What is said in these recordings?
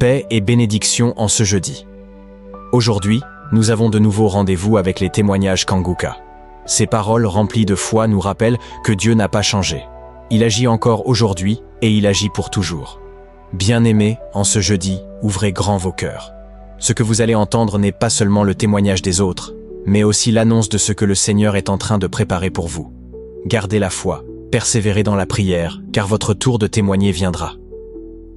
Paix et bénédiction en ce jeudi. Aujourd'hui, nous avons de nouveau rendez-vous avec les témoignages Kanguka. Ces paroles remplies de foi nous rappellent que Dieu n'a pas changé. Il agit encore aujourd'hui et il agit pour toujours. Bien-aimés, en ce jeudi, ouvrez grand vos cœurs. Ce que vous allez entendre n'est pas seulement le témoignage des autres, mais aussi l'annonce de ce que le Seigneur est en train de préparer pour vous. Gardez la foi, persévérez dans la prière, car votre tour de témoigner viendra.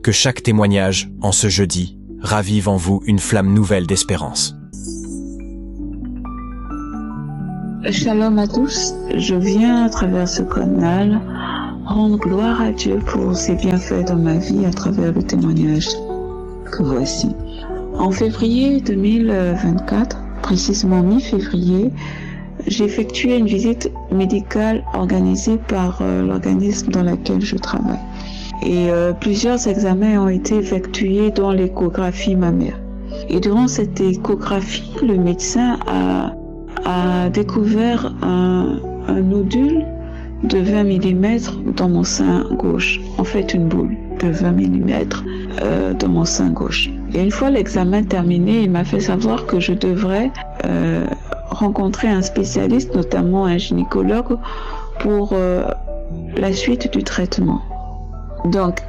Que chaque témoignage, en ce jeudi, ravive en vous une flamme nouvelle d'espérance. Shalom à tous, je viens à travers ce canal rendre gloire à Dieu pour ses bienfaits dans ma vie à travers le témoignage que voici. En février 2024, précisément mi-février, j'ai effectué une visite médicale organisée par l'organisme dans lequel je travaille. Et plusieurs examens ont été effectués dont l'échographie mammaire. Et durant cette échographie, le médecin a découvert un nodule de 20 mm dans mon sein gauche. En fait, une boule de 20 mm dans mon sein gauche. Et une fois l'examen terminé, il m'a fait savoir que je devrais rencontrer un spécialiste, notamment un gynécologue, pour la suite du traitement. Donc,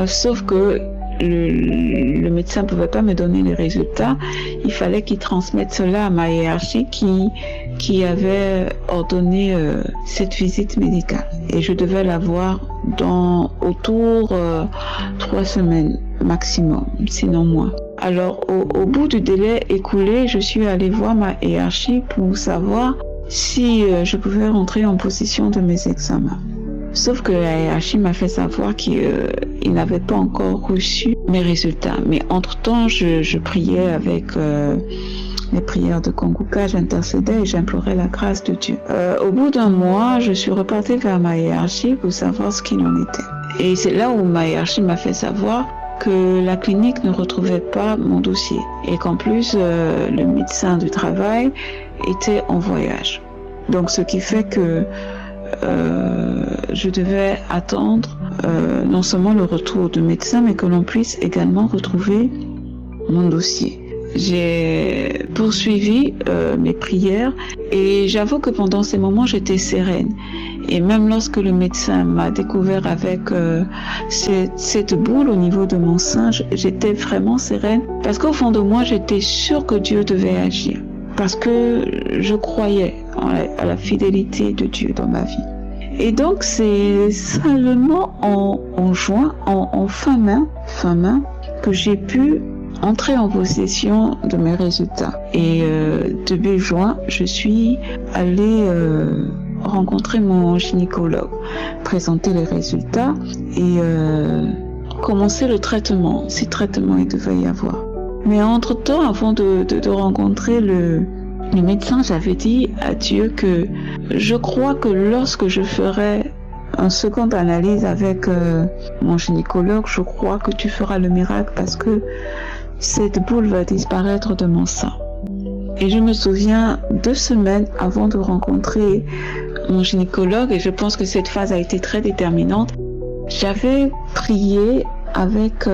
sauf que le médecin ne pouvait pas me donner les résultats, il fallait qu'il transmette cela à ma hiérarchie qui avait ordonné cette visite médicale. Et je devais l'avoir dans autour 3 semaines maximum, sinon moins. Alors, au bout du délai écoulé, je suis allée voir ma hiérarchie pour savoir si je pouvais rentrer en possession de mes examens. Sauf que la hiérarchie m'a fait savoir qu'il n'avait pas encore reçu mes résultats. Mais entre-temps, je priais avec les prières de Kanguka, j'intercédais et j'implorais la grâce de Dieu. Au bout d'un mois, je suis repartie vers ma hiérarchie pour savoir ce qu'il en était. Et c'est là où ma hiérarchie m'a fait savoir que la clinique ne retrouvait pas mon dossier et qu'en plus, le médecin du travail était en voyage. Donc, ce qui fait que je devais attendre non seulement le retour du médecin, mais que l'on puisse également retrouver mon dossier. J'ai poursuivi mes prières et j'avoue que pendant ces moments, j'étais sereine. Et même lorsque le médecin m'a découvert avec cette boule au niveau de mon sein, j'étais vraiment sereine parce qu'au fond de moi, j'étais sûre que Dieu devait agir. Parce que je croyais à la fidélité de Dieu dans ma vie. Et donc, c'est seulement en juin, en fin main, que j'ai pu entrer en possession de mes résultats. Et début juin, je suis allée rencontrer mon gynécologue, présenter les résultats et commencer le traitement, si traitement il devait y avoir. Mais entre-temps, avant de rencontrer le médecin, j'avais dit à Dieu que je crois que lorsque je ferai une seconde analyse avec mon gynécologue, je crois que tu feras le miracle parce que cette boule va disparaître de mon sein. Et je me souviens 2 semaines avant de rencontrer mon gynécologue, et je pense que cette phase a été très déterminante, j'avais prié avec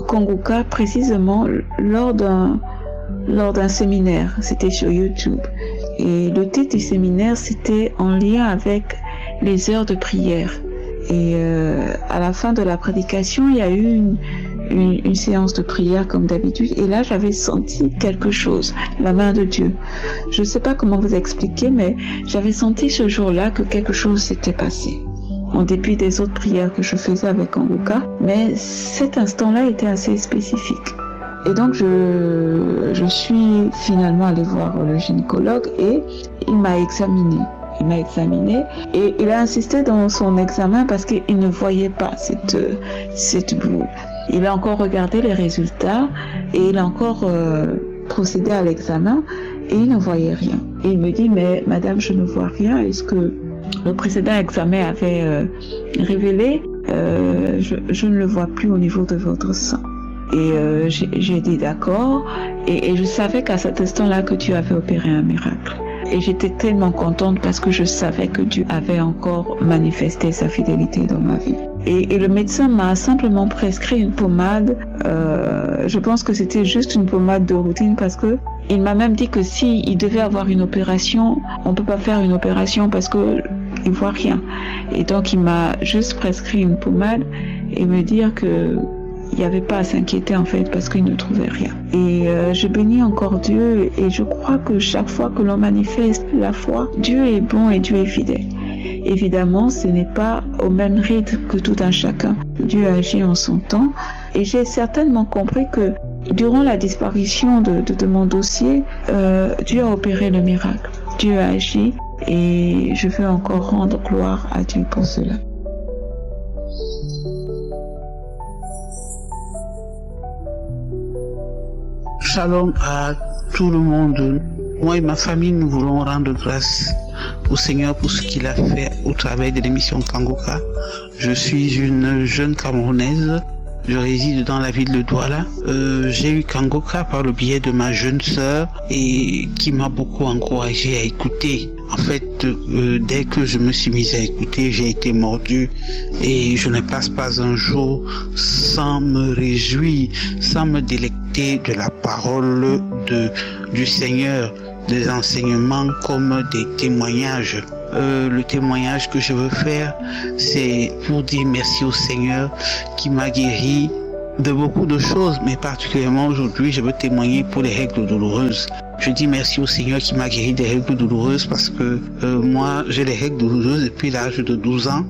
Kanguka précisément lors d'un séminaire, c'était sur YouTube. Et le titre du séminaire, c'était en lien avec les heures de prière. Et à la fin de la prédication, il y a eu une séance de prière comme d'habitude. Et là, j'avais senti quelque chose, la main de Dieu. Je ne sais pas comment vous expliquer, mais j'avais senti ce jour-là que quelque chose s'était passé. En dépit des autres prières que je faisais avec Kanguka, mais cet instant-là était assez spécifique. Et donc, je suis finalement allée voir le gynécologue et il m'a examinée. Et il a insisté dans son examen parce qu'il ne voyait pas cette boule. Il a encore regardé les résultats et il a encore procédé à l'examen et il ne voyait rien. Et il me dit, mais madame, je ne vois rien. Est-ce que le précédent examen avait révélé je ne le vois plus au niveau de votre sein. Et j'ai dit d'accord. Et je savais qu'à cet instant-là que Dieu avait opéré un miracle. Et j'étais tellement contente parce que je savais que Dieu avait encore manifesté sa fidélité dans ma vie. Et le médecin m'a simplement prescrit une pommade. Je pense que c'était juste une pommade de routine parce que il m'a même dit que si il devait avoir une opération, on peut pas faire une opération parce que il voit rien. Et donc il m'a juste prescrit une pommade et me dire que il n'y avait pas à s'inquiéter en fait parce qu'il ne trouvait rien. Et je bénis encore Dieu et je crois que chaque fois que l'on manifeste la foi, Dieu est bon et Dieu est fidèle. Évidemment, ce n'est pas au même rythme que tout un chacun. Dieu agit en son temps et j'ai certainement compris que durant la disparition de mon dossier, Dieu a opéré le miracle. Dieu a agi et je veux encore rendre gloire à Dieu pour cela. Shalom à tout le monde. Moi et ma famille, nous voulons rendre grâce au Seigneur pour ce qu'il a fait au travers de l'émission Kangoka. Je suis une jeune Camerounaise. Je réside dans la ville de Douala. J'ai eu Kangoka par le biais de ma jeune sœur et qui m'a beaucoup encouragé à écouter. En fait, dès que je me suis mise à écouter, j'ai été mordu et je ne passe pas un jour sans me réjouir, sans me délecter de la parole du Seigneur, des enseignements comme des témoignages. Le témoignage que je veux faire, c'est pour dire merci au Seigneur qui m'a guéri de beaucoup de choses, mais particulièrement aujourd'hui, je veux témoigner pour les règles douloureuses. Je dis merci au Seigneur qui m'a guéri des règles douloureuses parce que moi, j'ai les règles douloureuses depuis l'âge de 12 ans.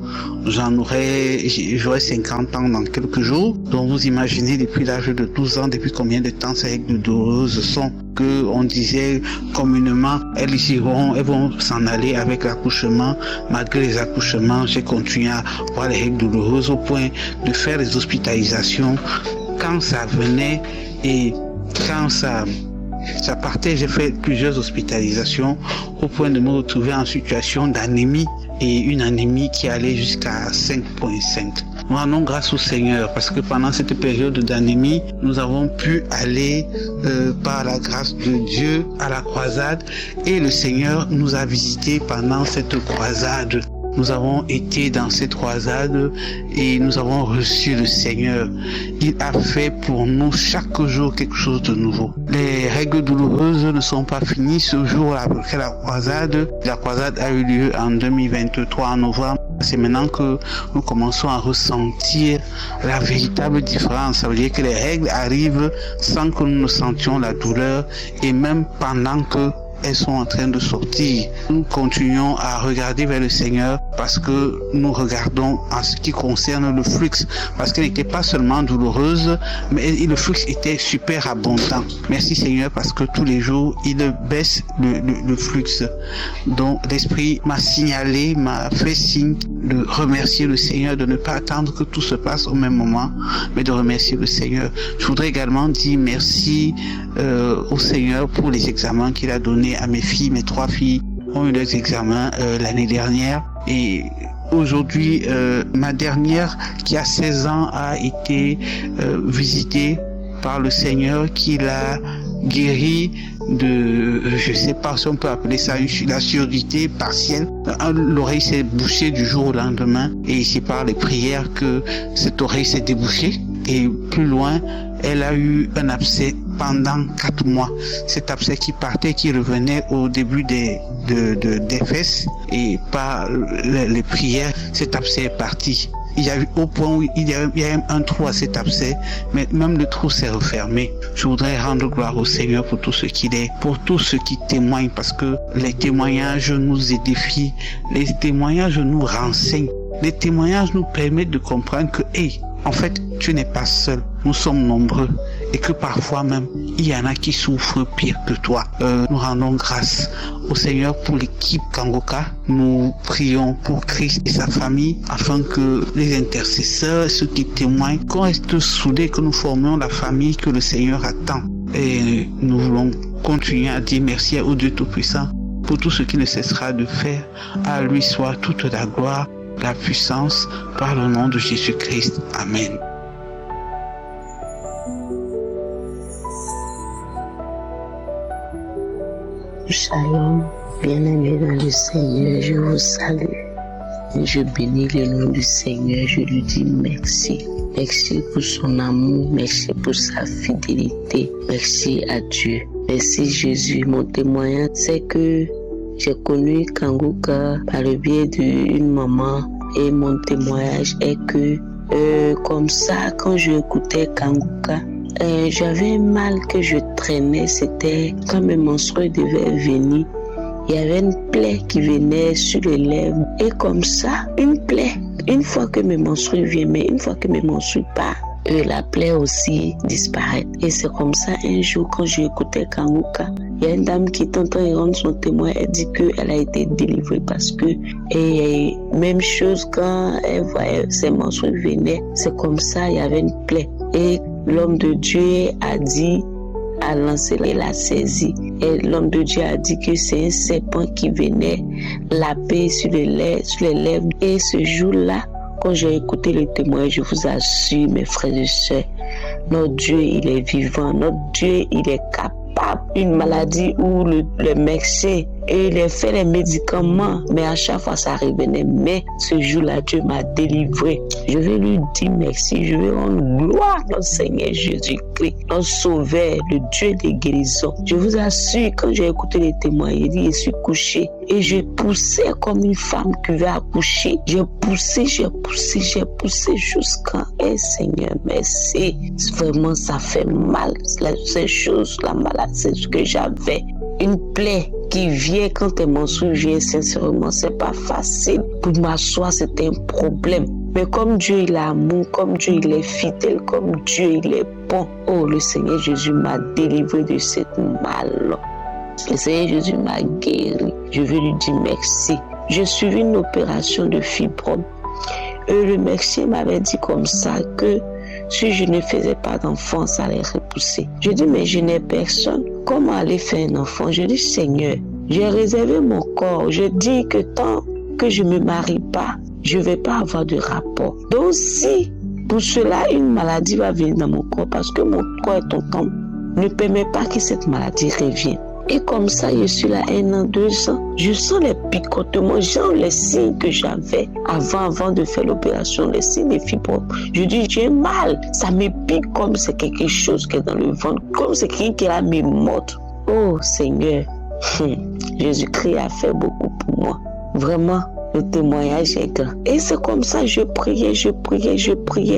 J'aurai 50 ans dans quelques jours. Donc vous imaginez depuis l'âge de 12 ans, depuis combien de temps ces règles douloureuses sont, que on disait communément, elles vont s'en aller avec l'accouchement. Malgré les accouchements, j'ai continué à voir les règles douloureuses au point de faire les hospitalisations quand ça venait et quand ça partait. J'ai fait plusieurs hospitalisations au point de me retrouver en situation d'anémie et une anémie qui allait jusqu'à 5,5. Nous rendons grâce au Seigneur parce que pendant cette période d'anémie, nous avons pu aller par la grâce de Dieu à la croisade et le Seigneur nous a visités pendant cette croisade. Nous avons été dans cette croisade et nous avons reçu le Seigneur. Il a fait pour nous chaque jour quelque chose de nouveau. Les règles douloureuses ne sont pas finies ce jour-là après la croisade. La croisade a eu lieu en 2023 en novembre. C'est maintenant que nous commençons à ressentir la véritable différence. Ça veut dire que les règles arrivent sans que nous ne sentions la douleur et même pendant que elles sont en train de sortir. Nous continuons à regarder vers le Seigneur parce que nous regardons en ce qui concerne le flux, parce qu'elle n'était pas seulement douloureuse, mais le flux était super abondant. Merci Seigneur parce que tous les jours, il baisse le flux. Donc l'Esprit m'a signalé, m'a fait signe de remercier le Seigneur, de ne pas attendre que tout se passe au même moment, mais de remercier le Seigneur. Je voudrais également dire merci au Seigneur pour les examens qu'il a donnés à mes filles. Mes 3 filles ont eu leurs examens l'année dernière et aujourd'hui ma dernière qui a 16 ans a été visitée par le Seigneur qui l'a guéri de, je sais pas si on peut appeler ça la surdité partielle. L'oreille s'est bouchée du jour au lendemain et c'est par les prières que cette oreille s'est débouchée. Et plus loin, elle a eu un abcès pendant 4 mois. Cet abcès qui partait, qui revenait au début des fesses et par les prières, cet abcès est parti. Il y a eu au point où il y a même un trou à cet abcès, mais même le trou s'est refermé. Je voudrais rendre gloire au Seigneur pour tout ce qu'il est, pour tout ce qui témoigne, parce que les témoignages nous édifient, les témoignages nous renseignent, les témoignages nous permettent de comprendre que, en fait, tu n'es pas seul, nous sommes nombreux et que parfois même, il y en a qui souffrent pire que toi. Nous rendons grâce au Seigneur pour l'équipe Kangoka. Nous prions pour Christ et sa famille afin que les intercesseurs, ceux qui témoignent, qu'on reste soudés, que nous formions la famille que le Seigneur attend. Et nous voulons continuer à dire merci au Dieu Tout-Puissant pour tout ce qu'il ne cessera de faire. À lui soit toute la gloire, la puissance, par le nom de Jésus-Christ. Amen. Shalom, Bien-aimés dans le Seigneur, je vous salue. Je bénis le nom du Seigneur, je lui dis merci. Merci pour son amour, merci pour sa fidélité. Merci à Dieu. Merci Jésus. Mon témoignage, c'est que j'ai connu Kanguka par le biais d'une maman. Et mon témoignage est que, comme ça, quand je écoutais Kanguka, j'avais un mal que je traînais. C'était quand mes menstrues devaient venir. Il y avait une plaie qui venait sur les lèvres. Et comme ça, une plaie, une fois que mes menstrues viennent, mais une fois que mes menstrues partent, la plaie aussi disparaît. Et c'est comme ça, un jour, quand j'ai écouté Kanguka, il y a une dame qui est en train de rendre son témoin. Elle dit qu'elle a été délivrée parce que, et même chose quand elle voyait ses menstrues venaient, c'est comme ça, il y avait une plaie. Et l'homme de Dieu a dit, a lancé, il a saisi. Et l'homme de Dieu a dit que c'est un serpent qui venait laper sur les lèvres. Et ce jour-là, quand j'ai écouté le témoin, je vous assure, mes frères et sœurs, notre Dieu, il est vivant. Notre Dieu, il est capable. Une maladie où le médecin il a fait les médicaments, mais à chaque fois ça revenait. Mais ce jour-là, Dieu m'a délivré. Je vais lui dire merci. Je vais rendre gloire à notre Seigneur Jésus-Christ, notre Sauveur, le Dieu des guérisons. Je vous assure, quand j'ai écouté les témoins, il dit, je suis couché et je poussais comme une femme qui veut accoucher. J'ai poussé jusqu'à Seigneur, merci. Vraiment, ça fait mal. Ces choses, la maladie, c'est ce que j'avais. Une plaie qui vient quand tes menstrues viennent, sincèrement, c'est pas facile. Pour m'asseoir, c'était un problème. Mais comme Dieu, il a amour, comme Dieu, il est fidèle, comme Dieu, il est bon. Oh, le Seigneur Jésus m'a délivré de cette mal. Le Seigneur Jésus m'a guéri. Je veux lui dire merci. J'ai suivi une opération de fibrome. Le médecin m'avait dit comme ça que si je ne faisais pas d'enfant, ça allait repousser. Je dis, mais je n'ai personne. Comment aller faire un enfant? Je dis, Seigneur, j'ai réservé mon corps. Je dis que tant que je ne me marie pas, je ne vais pas avoir de rapport. Donc si pour cela, une maladie va venir dans mon corps, parce que mon corps est autonome, ne permet pas que cette maladie revienne. Et comme ça, je suis là 1 an, 2 ans. Je sens les picotements, genre les signes que j'avais avant de faire l'opération, les signes des fibromes. Je dis, j'ai mal. Ça me pique comme c'est quelque chose qui est dans le ventre, comme c'est quelqu'un qui est là me morde. Oh Seigneur, Jésus-Christ a fait beaucoup pour moi. Vraiment, le témoignage est grand. Et c'est comme ça, je priais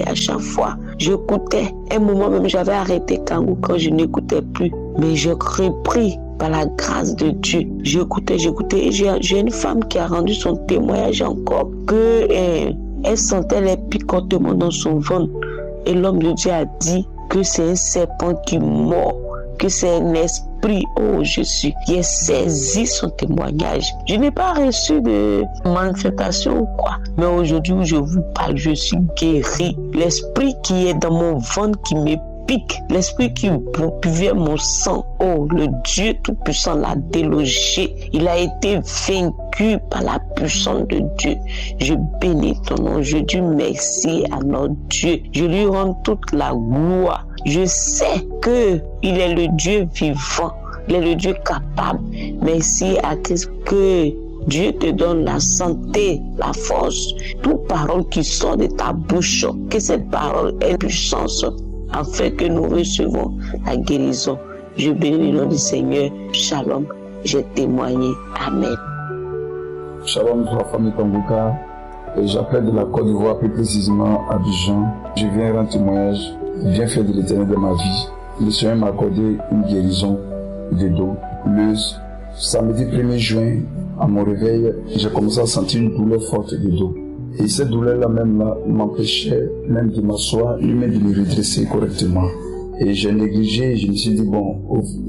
à chaque fois. J'écoutais. Un moment même, j'avais arrêté quand je n'écoutais plus. Mais j'ai repris par la grâce de Dieu. J'écoutais. Et j'ai une femme qui a rendu son témoignage encore que elle sentait les picotements dans son ventre. Et l'homme de Dieu a dit que c'est un serpent qui mord, que c'est un esprit. Oh Jésus, qui a saisi son témoignage. Je n'ai pas reçu de manifestation ou quoi. Mais aujourd'hui où je vous parle, je suis guéri. L'esprit qui est dans mon ventre qui me pique, l'esprit qui buvait mon sang, oh, le Dieu Tout-Puissant l'a délogé. Il a été vaincu par la puissance de Dieu. Je bénis ton nom. Je dis merci à notre Dieu. Je lui rends toute la gloire. Je sais que il est le Dieu vivant. Il est le Dieu capable. Merci à Christ que Dieu te donne la santé, la force, toute parole qui sort de ta bouche, que cette parole ait puissance afin que nous recevons la guérison. Je bénis le nom du Seigneur. Shalom. J'ai témoigné. Amen. Shalom pour la famille Kanguka. Et j'appelle de la Côte d'Ivoire, plus précisément à Abidjan. Je viens rendre témoignage bien fait de l'Éternel de ma vie. Le Seigneur m'a accordé une guérison de dos. Le samedi 1er juin, à mon réveil, j'ai commencé à sentir une douleur forte de dos. Et cette douleur-là même m'empêchait même de m'asseoir, ni même de me redresser correctement. Et j'ai négligé, je me suis dit, bon,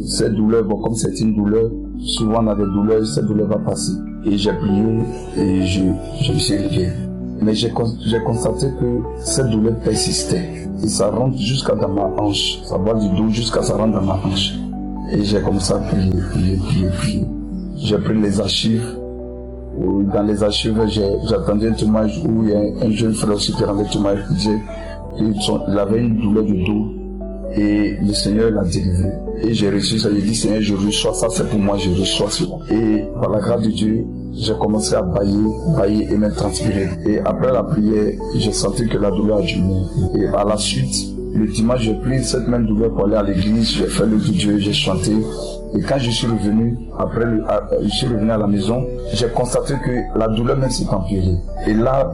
cette douleur, bon, comme c'est une douleur, souvent on a des douleurs, cette douleur va passer. Et j'ai prié et je me suis réveillé. Mais j'ai constaté que cette douleur persistait. Et ça rentre jusqu'à dans ma hanche. Ça va du dos jusqu'à ça rentre dans ma hanche. Et j'ai commencé à prier. J'ai pris les archives. Dans les archives, j'attendais un témoignage où il y a un jeune frère aussi qui rendait témoignage qui disait qu'il avait une douleur du dos et le Seigneur l'a délivré. Et j'ai reçu ça, j'ai dit Seigneur, je reçois ça, c'est pour moi, je reçois cela. Et par la grâce de Dieu, j'ai commencé à bailler et même transpirer. Et après la prière, j'ai senti que la douleur a diminué. Et à la suite, le dimanche, j'ai pris cette même douleur pour aller à l'église, j'ai fait le Dieu, j'ai chanté. Et quand je suis revenu, je suis revenu à la maison, j'ai constaté que la douleur même s'est empirée. Et là,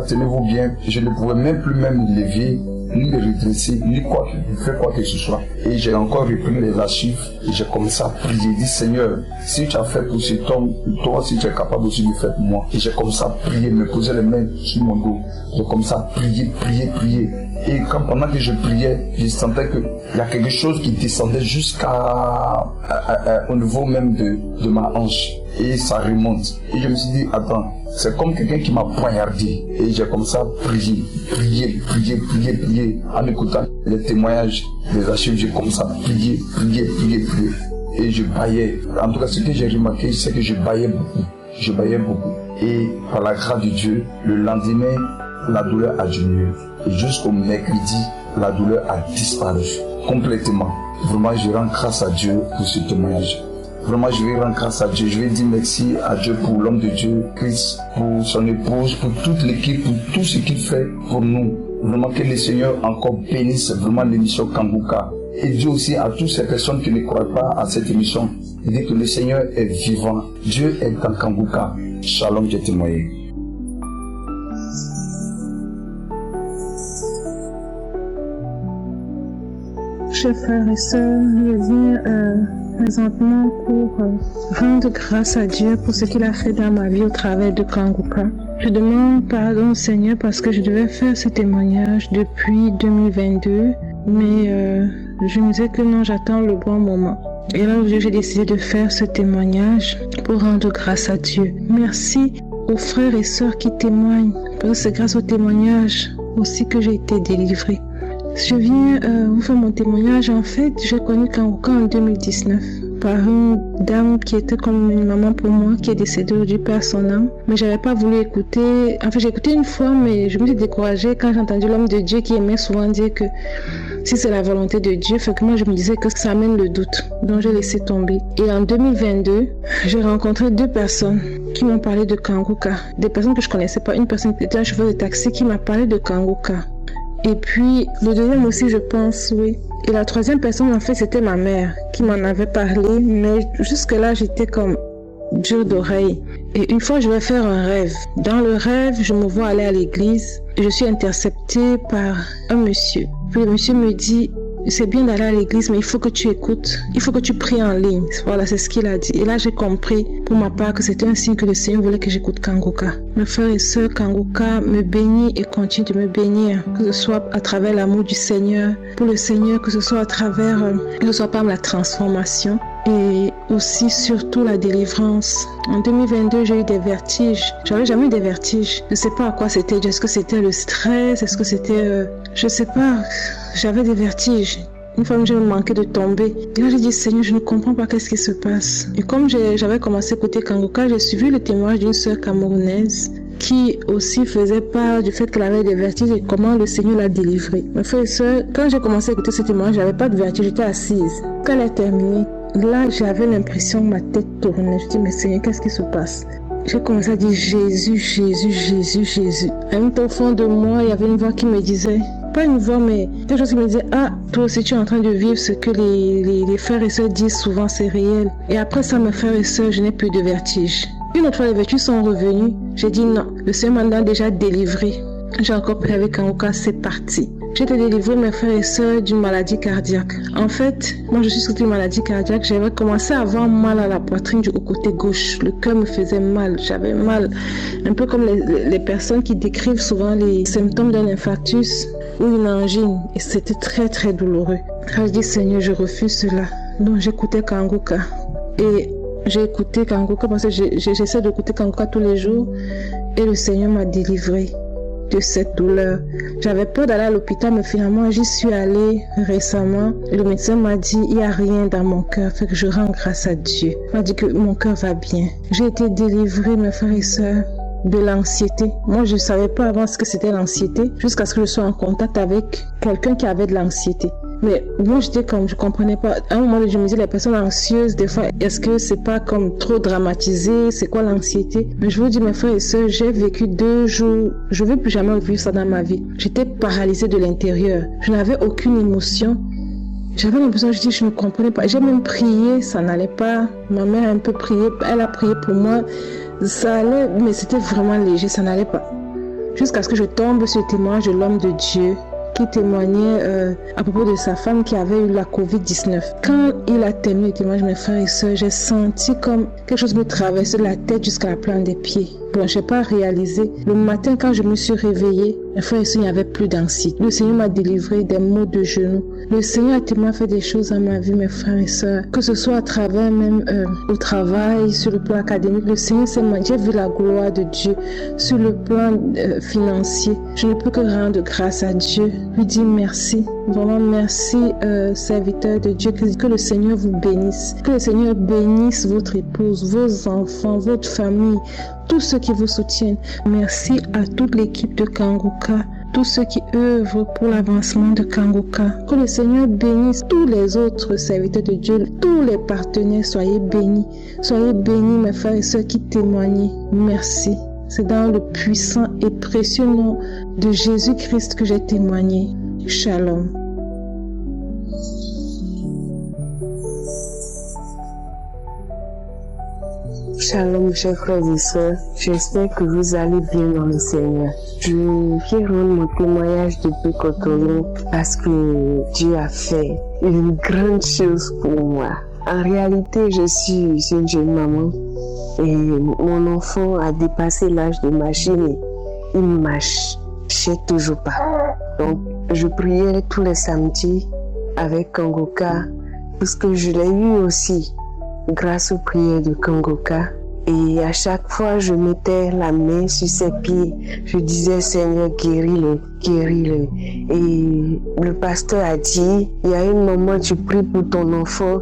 tenez-vous bien, je ne pouvais même plus me lever, ni le redresser, ni faire quoi que ce soit. Et j'ai encore repris les archives et j'ai commencé à prier. J'ai dit Seigneur, si tu as fait pour cet homme, toi aussi tu es capable aussi de faire pour moi. Et j'ai commencé à prier, me poser les mains sur mon dos. J'ai commencé à prier. Et pendant que je priais, je sentais qu'il y a quelque chose qui descendait au niveau même de ma hanche. Et ça remonte. Et je me suis dit, attends, c'est comme quelqu'un qui m'a poignardé. Et j'ai commencé à prier. En écoutant les témoignages des archives, j'ai commencé à prier. Et je baillais. En tout cas, ce que j'ai remarqué, c'est que je baillais beaucoup. Et par la grâce de Dieu, le lendemain, la douleur a diminué. Et jusqu'au mercredi, la douleur a disparu complètement. Vraiment, je rends grâce à Dieu pour ce témoignage. Vraiment, je vais rendre grâce à Dieu. Je vais dire merci à Dieu pour l'homme de Dieu, Christ, pour son épouse, pour toute l'équipe, pour tout ce qu'il fait pour nous. Vraiment que le Seigneur encore bénisse vraiment l'émission Kanguka. Et Dieu aussi à toutes ces personnes qui ne croient pas à cette émission. Il dit que le Seigneur est vivant. Dieu est dans Kanguka. Shalom, j'ai témoigné. Chers frères et sœurs, je viens présentement pour rendre grâce à Dieu pour ce qu'il a fait dans ma vie au travers de Kanguka. Je demande pardon au Seigneur parce que je devais faire ce témoignage depuis 2022, mais je me disais que non, j'attends le bon moment. Et là, j'ai décidé de faire ce témoignage pour rendre grâce à Dieu. Merci aux frères et sœurs qui témoignent, parce que c'est grâce au témoignage aussi que j'ai été délivrée. Je viens vous faire mon témoignage. En fait, j'ai connu Kanguka en 2019 par une dame qui était comme une maman pour moi, qui est décédée aujourd'hui, paix à son âme. Mais j'avais pas voulu écouter. En fait, j'ai écouté une fois, mais je me suis découragée quand j'ai entendu l'homme de Dieu qui aimait souvent dire que si c'est la volonté de Dieu, fait que moi je me disais que ça amène le doute. Donc j'ai laissé tomber. Et en 2022, j'ai rencontré 2 personnes qui m'ont parlé de Kanguka. Des personnes que je connaissais pas. Une personne qui était un chauffeur de taxi qui m'a parlé de Kanguka. Et puis, le deuxième aussi, je pense, oui. Et la troisième personne, en fait, c'était ma mère qui m'en avait parlé. Mais jusque-là, j'étais comme dure d'oreille. Et une fois, je vais faire un rêve. Dans le rêve, je me vois aller à l'église. Et je suis interceptée par un monsieur. Puis le monsieur me dit, c'est bien d'aller à l'église, mais il faut que tu écoutes. Il faut que tu pries en ligne. Voilà, c'est ce qu'il a dit. Et là, j'ai compris pour ma part que c'était un signe que le Seigneur voulait que j'écoute Kanguka. Mes frères et sœurs, Kanguka me bénit et continue de me bénir. Que ce soit à travers l'amour du Seigneur, pour le Seigneur, que ce soit à travers, que ce soit par la transformation. Et aussi, surtout, la délivrance. En 2022, j'ai eu des vertiges. J'avais jamais eu des vertiges. Je ne sais pas à quoi c'était. Est-ce que c'était le stress? Est-ce que c'était... je ne sais pas. J'avais des vertiges. Une fois, je me manquais de tomber. Et là, j'ai dit, Seigneur, je ne comprends pas qu'est-ce qui se passe. Et comme j'avais commencé à écouter Kanguka, j'ai suivi le témoignage d'une sœur camerounaise qui aussi faisait part du fait qu'elle avait des vertiges et comment le Seigneur l'a délivrée. Mes frères et sœurs, quand j'ai commencé à écouter ce témoignage, j'avais pas de vertige, j'étais assise. Quand elle a terminé, là, j'avais l'impression que ma tête tournait. Je dis, mais Seigneur, qu'est-ce qui se passe? J'ai commencé à dire Jésus, Jésus, Jésus, Jésus. À même temps, au fond de moi, il y avait une voix qui me disait, pas une voix, mais quelque chose qui me disait, ah, toi aussi tu es en train de vivre ce que les frères et sœurs disent souvent, c'est réel. Et après ça, mes frères et sœurs, je n'ai plus de vertige. Une autre fois, les vertiges sont revenus. J'ai dit non, le Seigneur m'a déjà délivré. J'ai encore prié avec Kanguka, c'est parti. J'ai été délivrée, mes frères et sœurs, d'une maladie cardiaque. En fait, moi je suis sortie d'une maladie cardiaque. J'avais commencé à avoir mal à la poitrine du côté gauche. Le cœur me faisait mal. J'avais mal. Un peu comme les personnes qui décrivent souvent les symptômes d'un infarctus ou une angine. Et c'était très très douloureux. Quand je dis Seigneur, je refuse cela. Donc j'écoutais Kanguka. Et j'ai écouté Kanguka parce que j'essaie d'écouter Kanguka tous les jours. Et le Seigneur m'a délivrée de cette douleur. J'avais peur d'aller à l'hôpital, mais finalement, j'y suis allée récemment. Et le médecin m'a dit, il n'y a rien dans mon cœur. Fait que je rends grâce à Dieu. Il m'a dit que mon cœur va bien. J'ai été délivrée, mes frères et sœurs. de l'anxiété. Moi, je ne savais pas avant ce que c'était l'anxiété jusqu'à ce que je sois en contact avec quelqu'un qui avait de l'anxiété. Mais moi, j'étais comme, je comprenais pas. À un moment, je me disais, les personnes anxieuses, des fois, est-ce que c'est pas comme trop dramatisé? C'est quoi l'anxiété? Mais je vous dis, mes frères et sœurs, j'ai vécu 2 jours. Je ne veux plus jamais vivre ça dans ma vie. J'étais paralysée de l'intérieur. Je n'avais aucune émotion. J'avais l'impression, je dis, je ne comprenais pas. J'ai même prié, ça n'allait pas. Ma mère a un peu prié, elle a prié pour moi. Ça allait, mais c'était vraiment léger, ça n'allait pas. Jusqu'à ce que je tombe sur le témoignage de l'homme de Dieu qui témoignait à propos de sa femme qui avait eu la COVID-19. Quand il a terminé le témoignage, mes frères et sœurs, j'ai senti comme quelque chose me traversait de la tête jusqu'à la plante des pieds. Bon, je n'ai pas réalisé. Le matin, quand je me suis réveillée, mes frères et sœurs, il n'y avait plus d'anxiété. Le Seigneur m'a délivré des maux de genoux. Le Seigneur a tellement fait des choses dans ma vie, mes frères et sœurs, que ce soit à travers même au travail, sur le plan académique. Le Seigneur, j'ai vu la gloire de Dieu sur le plan financier. Je ne peux que rendre grâce à Dieu, lui dire merci. Vraiment merci, serviteur de Dieu. Que le Seigneur vous bénisse. Que le Seigneur bénisse votre épouse, vos enfants, votre famille, tous ceux qui vous soutiennent. Merci à toute l'équipe de Kanguka, tous ceux qui œuvrent pour l'avancement de Kanguka. Que le Seigneur bénisse tous les autres serviteurs de Dieu, tous les partenaires. Soyez bénis. Soyez bénis, mes frères et sœurs qui témoignent. Merci. C'est dans le puissant et précieux nom de Jésus-Christ que j'ai témoigné. Shalom. Shalom, chers frères et sœurs. J'espère que vous allez bien dans le Seigneur. Je viens rendre mon témoignage depuis Cotonou parce que Dieu a fait une grande chose pour moi. En réalité, je suis une jeune maman et mon enfant a dépassé l'âge de marcher, mais il ne marchait toujours pas. Donc, je priais tous les samedis avec Kanguka parce que je l'ai eu aussi grâce aux prières de Kanguka. Et à chaque fois, je mettais la main sur ses pieds. Je disais, Seigneur, guéris-le, guéris-le. Et le pasteur a dit, il y a un moment, tu pries pour ton enfant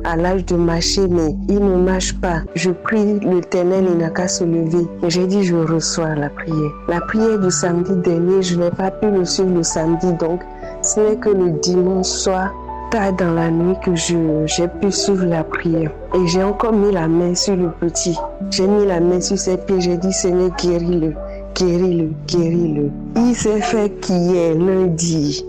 a l'âge de marcher, mais il ne marche pas. Je prie l'Éternel, il n'a qu'à se lever. Et j'ai dit, je reçois la prière. La prière du samedi dernier, je n'ai pas pu le suivre le samedi, donc ce n'est que le dimanche soir, tard dans la nuit, que j'ai pu suivre la prière. Et j'ai encore mis la main sur le petit. J'ai mis la main sur ses pieds, j'ai dit, Seigneur, guéris-le. Guéris-le, guéris-le. Il s'est fait qu'hier, lundi.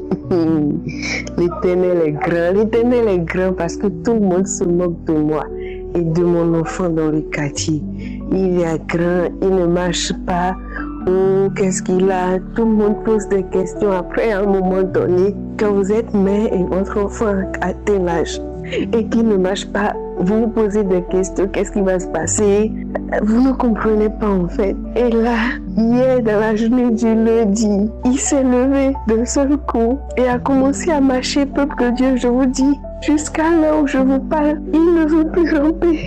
L'Éternel est grand. L'Éternel est grand parce que tout le monde se moque de moi et de mon enfant dans le quartier. Il est grand, il ne marche pas. Oh, qu'est-ce qu'il a? Tout le monde pose des questions. Après, à un moment donné, quand vous êtes mère et votre enfant atteint l'âge et qu'il ne marche pas, vous vous posez des questions, qu'est-ce qui va se passer? Vous ne comprenez pas en fait. Et là, hier dans la journée du lundi, il s'est levé d'un seul coup et a commencé à marcher, peuple de Dieu, je vous dis, jusqu'à là où je vous parle, il ne veut plus ramper.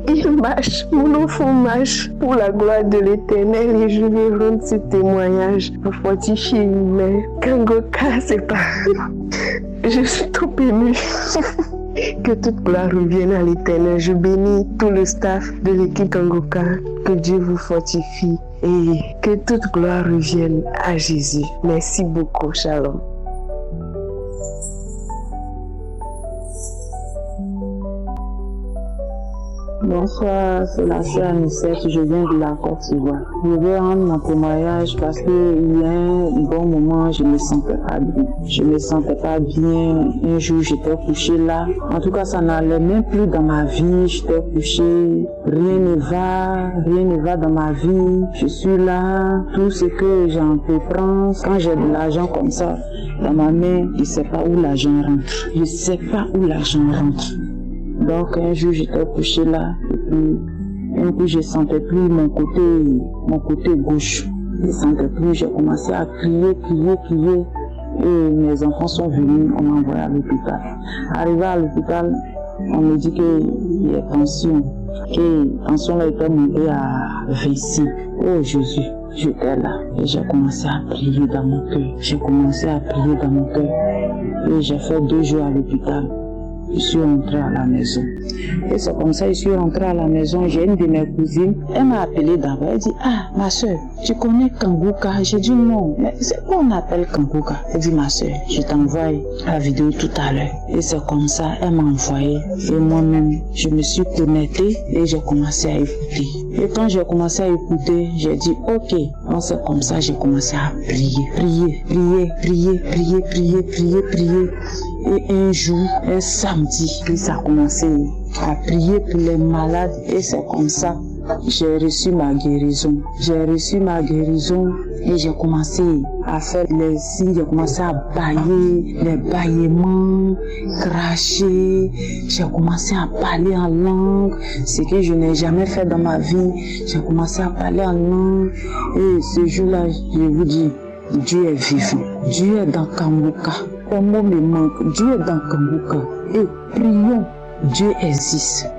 Il marche, mon enfant marche pour la gloire de l'Éternel et je vais rendre ce témoignage pour fortifier une mère. Kanguka, c'est pas... Je suis trop émue. Que toute gloire revienne à l'Éternel. Je bénis tout le staff de l'équipe Kanguka. Que Dieu vous fortifie et que toute gloire revienne à Jésus. Merci beaucoup. Shalom. Bonsoir, c'est la sœur Anissette, je viens de la Côte d'Ivoire. Je vais rendre mon témoignage parce que il y a un bon moment, je me sentais pas bien. Je me sentais pas bien. Un jour, j'étais couchée là. En tout cas, ça n'allait même plus dans ma vie. J'étais couchée. Rien ne va dans ma vie. Je suis là. Tout ce que j'entreprends, quand j'ai de l'argent comme ça dans ma main, je sais pas où l'argent rentre. Je sais pas où l'argent rentre. Donc un jour j'étais couché là et puis un coup je sentais plus mon côté gauche. Je sentais plus, j'ai commencé à crier et mes enfants sont venus, on m'a envoyé à l'hôpital. Arrivé à l'hôpital, on me dit qu'il y a tension, que la tension là était montée à 26. Oh Jésus, j'étais là et j'ai commencé à prier dans mon cœur. Et j'ai fait 2 jours à l'hôpital. je suis rentrée à la maison. Et c'est comme ça, je suis rentrée à la maison. J'ai une de mes cousines, elle m'a appelée d'abord. Elle dit, ah, ma soeur, tu connais Kanguka? J'ai dit non. Mais c'est quoi on appelle Kanguka? Elle dit, ma soeur, je t'envoie la vidéo tout à l'heure. Et c'est comme ça, elle m'a envoyé. Et moi-même, je me suis connectée et j'ai commencé à écouter. Et quand j'ai commencé à écouter, j'ai dit, ok. Donc c'est comme ça, j'ai commencé à prier. Et un jour, un samedi, puis ça a commencé à prier pour les malades. Et c'est comme ça, j'ai reçu ma guérison. Et j'ai commencé à faire les signes, j'ai commencé à bailler, les bâillements, cracher. J'ai commencé à parler en langue, ce que je n'ai jamais fait dans ma vie. J'ai commencé à parler en langue. Et ce jour-là, je vous dis, Dieu est vivant. Dieu est dans Kanguka. Un mot me manque. Dieu est dans Kanguka. Et prions. Dieu existe.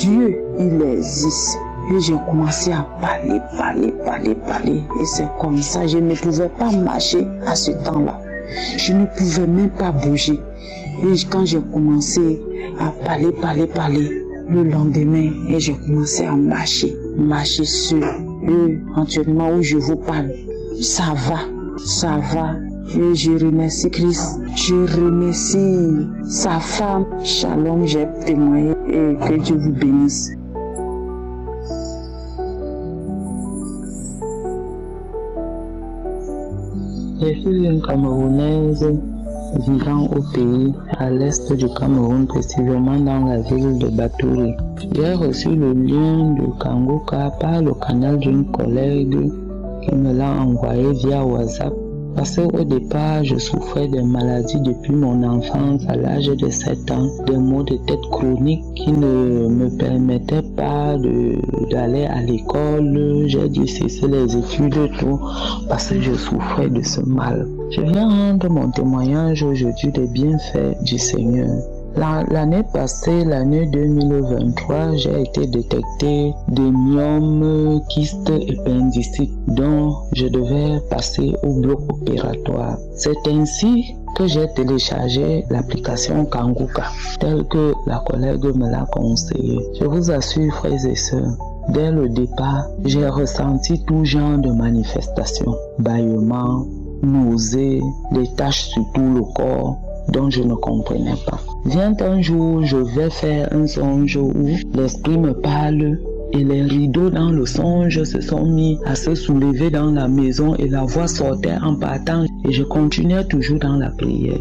Dieu, il existe. Et j'ai commencé à parler. Et c'est comme ça, je ne pouvais pas marcher à ce temps-là. Je ne pouvais même pas bouger. Et quand j'ai commencé à parler, le lendemain, et j'ai commencé à marcher seul. Et actuellement où je vous parle, ça va. Et je remercie Christ, je remercie sa femme. Shalom, j'ai témoigné et que Dieu vous bénisse. Je suis une Camerounaise vivant au pays, à l'est du Cameroun, précisément dans la ville de Batouri. J'ai reçu le lien de Kanguka par le canal d'une collègue qui me l'a envoyé via WhatsApp. Parce qu'au départ, je souffrais de maladies depuis mon enfance à l'âge de 7 ans, des maux de tête chroniques qui ne me permettaient pas d'aller à l'école. J'ai dû cesser les études et tout parce que je souffrais de ce mal. Je viens rendre mon témoignage aujourd'hui des bienfaits du Seigneur. L'année passée, l'année 2023, j'ai été détecté des myomes, kystes appendicites dont je devais passer au bloc opératoire. C'est ainsi que j'ai téléchargé l'application Kanguka, telle que la collègue me l'a conseillé. Je vous assure, frères et sœurs, dès le départ, j'ai ressenti tout genre de manifestations, bâillements, nausées, des taches sur tout le corps, dont je ne comprenais pas. Vient un jour, je vais faire un songe où l'esprit me parle et les rideaux dans le songe se sont mis à se soulever dans la maison et la voix sortait en partant et je continuais toujours dans la prière,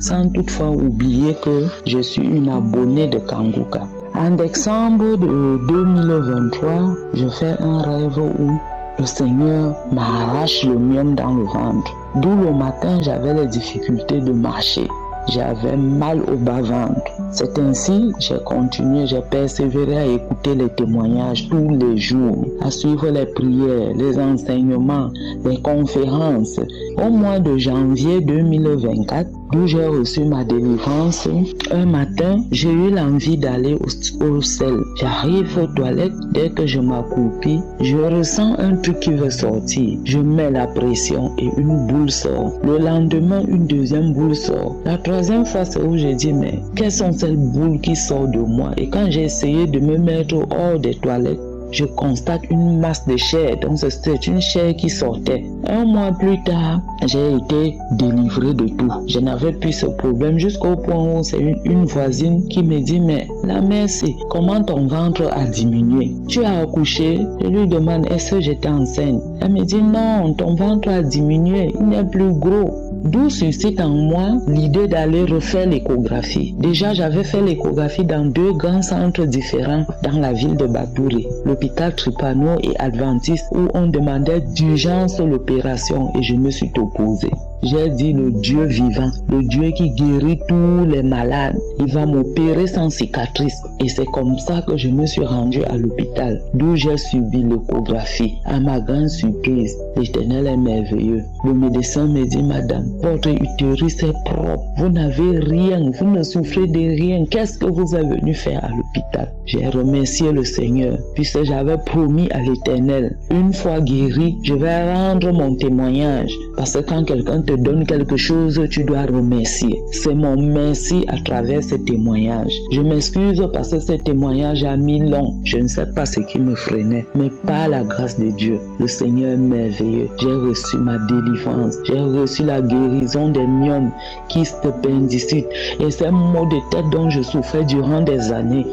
sans toutefois oublier que je suis une abonnée de Kanguka. En décembre de 2023, je fais un rêve où le Seigneur m'arrache le myome dans le ventre. D'où le matin, j'avais les difficultés de marcher. J'avais mal au bas-ventre. C'est ainsi, j'ai continué, j'ai persévéré à écouter les témoignages tous les jours, à suivre les prières, les enseignements, les conférences. Au mois de janvier 2024, d'où j'ai reçu ma délivrance, un matin, j'ai eu l'envie d'aller au sel. J'arrive aux toilettes, dès que je m'accroupis, je ressens un truc qui veut sortir. Je mets la pression et une boule sort. Le lendemain, une deuxième boule sort. La troisième fois, c'est où j'ai dit, mais quelles sont ces boules qui sortent de moi? Et quand j'ai essayé de me mettre hors des toilettes, je constate une masse de chair, donc c'est une chair qui sortait. Un mois plus tard, j'ai été délivré de tout. Je n'avais plus ce problème jusqu'au point où c'est une voisine qui me dit, mais la mère, c'est comment ton ventre a diminué? Tu as accouché? Je lui demande, est-ce que j'étais enceinte? Elle me dit, non, ton ventre a diminué, il n'est plus gros. D'où suscite en moi l'idée d'aller refaire l'échographie. Déjà, j'avais fait l'échographie dans 2 grands centres différents dans la ville de Batouri, l'hôpital Tripano et Adventiste, où on demandait d'urgence l'opération et je me suis opposé. J'ai dit le Dieu vivant, le Dieu qui guérit tous les malades, il va m'opérer sans cicatrice. Et c'est comme ça que je me suis rendu à l'hôpital, d'où j'ai subi l'échographie. À ma grande surprise, l'Éternel est merveilleux. Le médecin me dit, madame, votre utérus est propre, vous n'avez rien, vous ne souffrez de rien. Qu'est-ce que vous êtes venu faire à l'hôpital? J'ai remercié le Seigneur, puisque j'avais promis à l'Éternel, une fois guéri, je vais rendre mon témoignage. Parce que quand quelqu'un te te donne quelque chose, tu dois remercier. C'est mon merci à travers ce témoignage. Je m'excuse parce que ce témoignage a mis long. Je ne sais pas ce qui me freinait, mais par la grâce de Dieu, le Seigneur est merveilleux. J'ai reçu ma délivrance. J'ai reçu la guérison des myomes, kystes, appendicites et ces maux de tête dont je souffrais durant des années.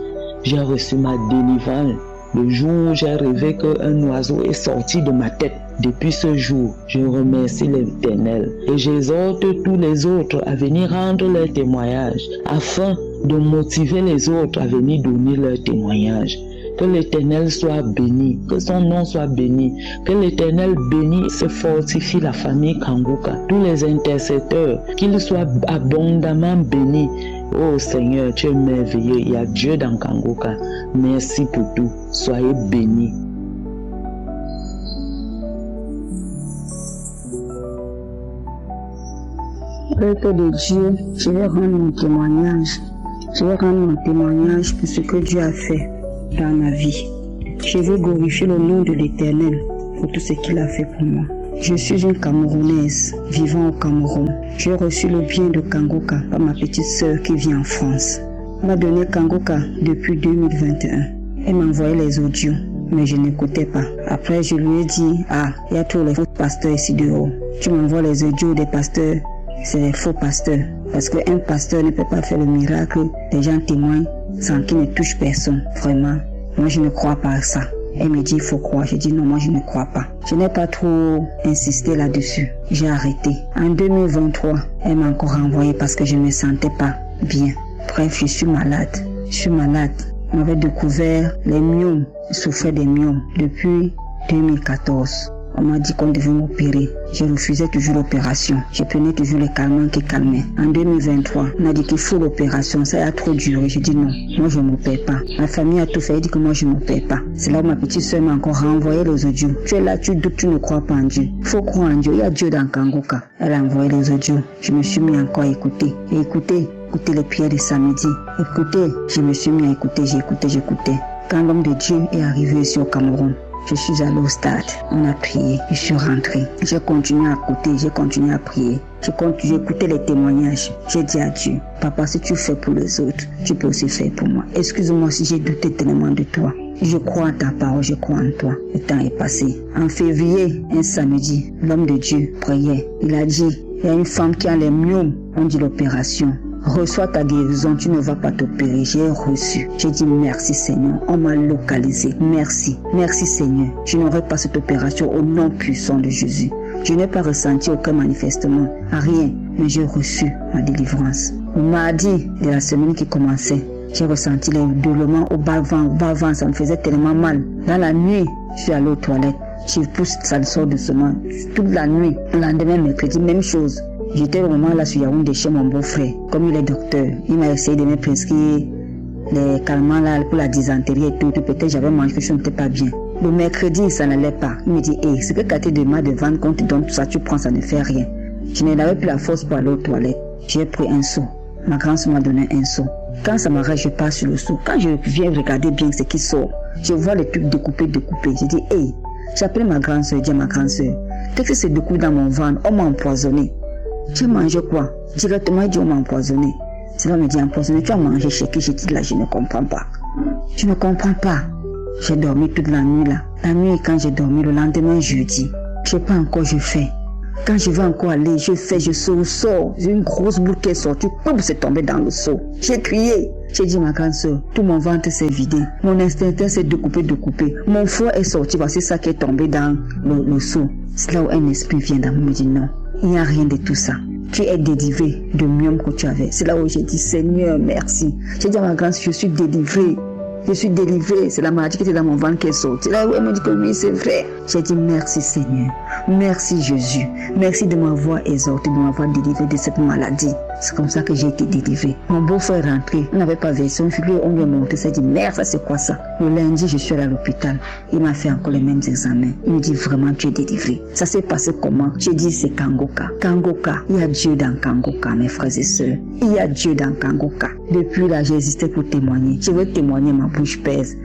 J'ai reçu ma délivrance. Le jour où j'ai rêvé qu'un oiseau est sorti de ma tête. Depuis ce jour, je remercie l'Éternel et j'exhorte tous les autres à venir rendre leur témoignage afin de motiver les autres à venir donner leur témoignage. Que l'Éternel soit béni, que son nom soit béni, que l'Éternel bénisse et fortifie la famille Kanguka, tous les intercesseurs, qu'ils soient abondamment bénis. Oh Seigneur, tu es merveilleux, il y a Dieu dans Kanguka. Merci pour tout, soyez bénis. Peuple de Dieu, je vais rendre mon témoignage. Je vais rendre mon témoignage pour ce que Dieu a fait dans ma vie. Je veux glorifier le nom de l'Éternel pour tout ce qu'il a fait pour moi. Je suis une Camerounaise vivant au Cameroun. J'ai reçu le bien de Kanguka par ma petite sœur qui vit en France. Elle m'a donné Kanguka depuis 2021. Elle m'a envoyé les audios, mais je n'écoutais pas. Après, je lui ai dit, il y a tous les faux pasteurs ici dehors. Tu m'envoies les audios des pasteurs, c'est des faux pasteurs. Parce qu'un pasteur ne peut pas faire le miracle. Les gens témoignent sans qu'il ne touche personne. Vraiment, moi je ne crois pas à ça. Elle me dit, il faut croire. Je dis non, moi je ne crois pas. Je n'ai pas trop insisté là-dessus. J'ai arrêté. En 2023, elle m'a encore renvoyé parce que je ne me sentais pas bien. Bref, je suis malade. On m'avait découvert les myomes. Je souffrais des myomes depuis 2014. On m'a dit qu'on devait m'opérer. Je refusais toujours l'opération. Je prenais toujours les calmants qui calmaient. En 2023, on a dit qu'il faut l'opération. Ça a trop duré. Je dis non, moi je ne m'opère pas. Ma famille a tout fait. Elle dit que moi je ne m'opère pas. C'est là où ma petite soeur m'a encore renvoyé les audios. Tu es là, tu doutes, tu ne crois pas en Dieu. Il faut croire en Dieu. Il y a Dieu dans Kanguka. Elle a envoyé les audios. Je me suis mis encore à écouter. Et écouter les prières de samedi. Écoutez, je me suis mis à écouter. J'écoutais. Quand l'homme de Dieu est arrivé ici au Cameroun, je suis allée au stade, on a prié, je suis rentrée. J'ai continué à écouter, j'ai continué à prier. J'ai écouté les témoignages. J'ai dit à Dieu, papa, si tu fais pour les autres, tu peux aussi faire pour moi. Excuse-moi si j'ai douté tellement de toi. Je crois en ta parole, je crois en toi. Le temps est passé. En février, un samedi, l'homme de Dieu priait. Il a dit, il y a une femme qui a les myomes, on dit l'opération. Reçois ta guérison, tu ne vas pas t'opérer. J'ai reçu. J'ai dit merci Seigneur. On m'a localisé. Merci. Merci Seigneur. Je n'aurai pas cette opération au nom puissant de Jésus. Je n'ai pas ressenti aucun manifestement. Rien. Mais j'ai reçu ma délivrance. Au mardi de la semaine qui commençait, j'ai ressenti les douleurs au bas-vent. Ça me faisait tellement mal. Dans la nuit, je suis allée aux toilettes. Je pousse, ça sort doucement. Toute la nuit. Le lendemain, mercredi, même chose. J'étais au moment là sur Yaoundé chez mon beau-frère. Comme il est docteur, il m'a essayé de me prescrire les calmants là pour la dysenterie et tout. Peut-être j'avais mangé que je n'étais pas bien. Le mercredi, ça n'allait pas. Il me dit, ce que Cathy demande de vendre, quand tu donnes tout ça, tu prends, ça ne fait rien. Je n'avais plus la force pour aller aux toilettes. J'ai pris un seau. Ma grand-sœur m'a donné un seau. Quand ça m'arrête, je passe sur le seau. Quand je viens regarder bien ce qui sort, je vois les trucs découpés. J'ai dit, j'appelle ma grand-sœur, je dis à ma grand-sœur, qu'est-ce que c'est découpé dans mon ventre? On m'a empoisonné. Tu as mangé quoi? Directement, il dit on m'a empoisonné. Cela me dit empoisonné, tu as mangé chez qui? J'ai dit là, je ne comprends pas. Je ne comprends pas. J'ai dormi toute la nuit là. La nuit, quand j'ai dormi, le lendemain, jeudi, je sais pas encore, je fais. Quand je vais encore aller, je fais, je sors. J'ai une grosse boule qui est sortie, comme c'est tombé dans le seau. J'ai crié. J'ai dit ma grande soeur, tout mon ventre s'est vidé. Mon instinct s'est découpé. Mon foie est sorti, voici ça qui est tombé dans le seau. C'est là où un esprit vient dans moi, me dit non. Il n'y a rien de tout ça. Tu es délivré de myome que tu avais. C'est là où j'ai dit, Seigneur, merci. J'ai dit à ma grande, je suis délivré. C'est la maladie qui était dans mon ventre qui est sortie. Là où elle me dit que oui, c'est vrai. J'ai dit, merci Seigneur. Merci Jésus. Merci de m'avoir exhorté, de m'avoir délivré de cette maladie. C'est comme ça que j'ai été délivré. Mon beau-frère est rentré. On n'avait pas versé. On lui a montré. Ça dit, merde, ça c'est quoi ça? Le lundi, je suis allé à l'hôpital. Il m'a fait encore les mêmes examens. Il me dit, vraiment, tu es délivré. Ça s'est passé comment? J'ai dit, c'est Kanguka. Kanguka. Il y a Dieu dans Kanguka, mes frères et sœurs. Il y a Dieu dans Kanguka. Depuis là, j'ai hésité pour témoigner. Je veux témoigner, ma bouche pèse.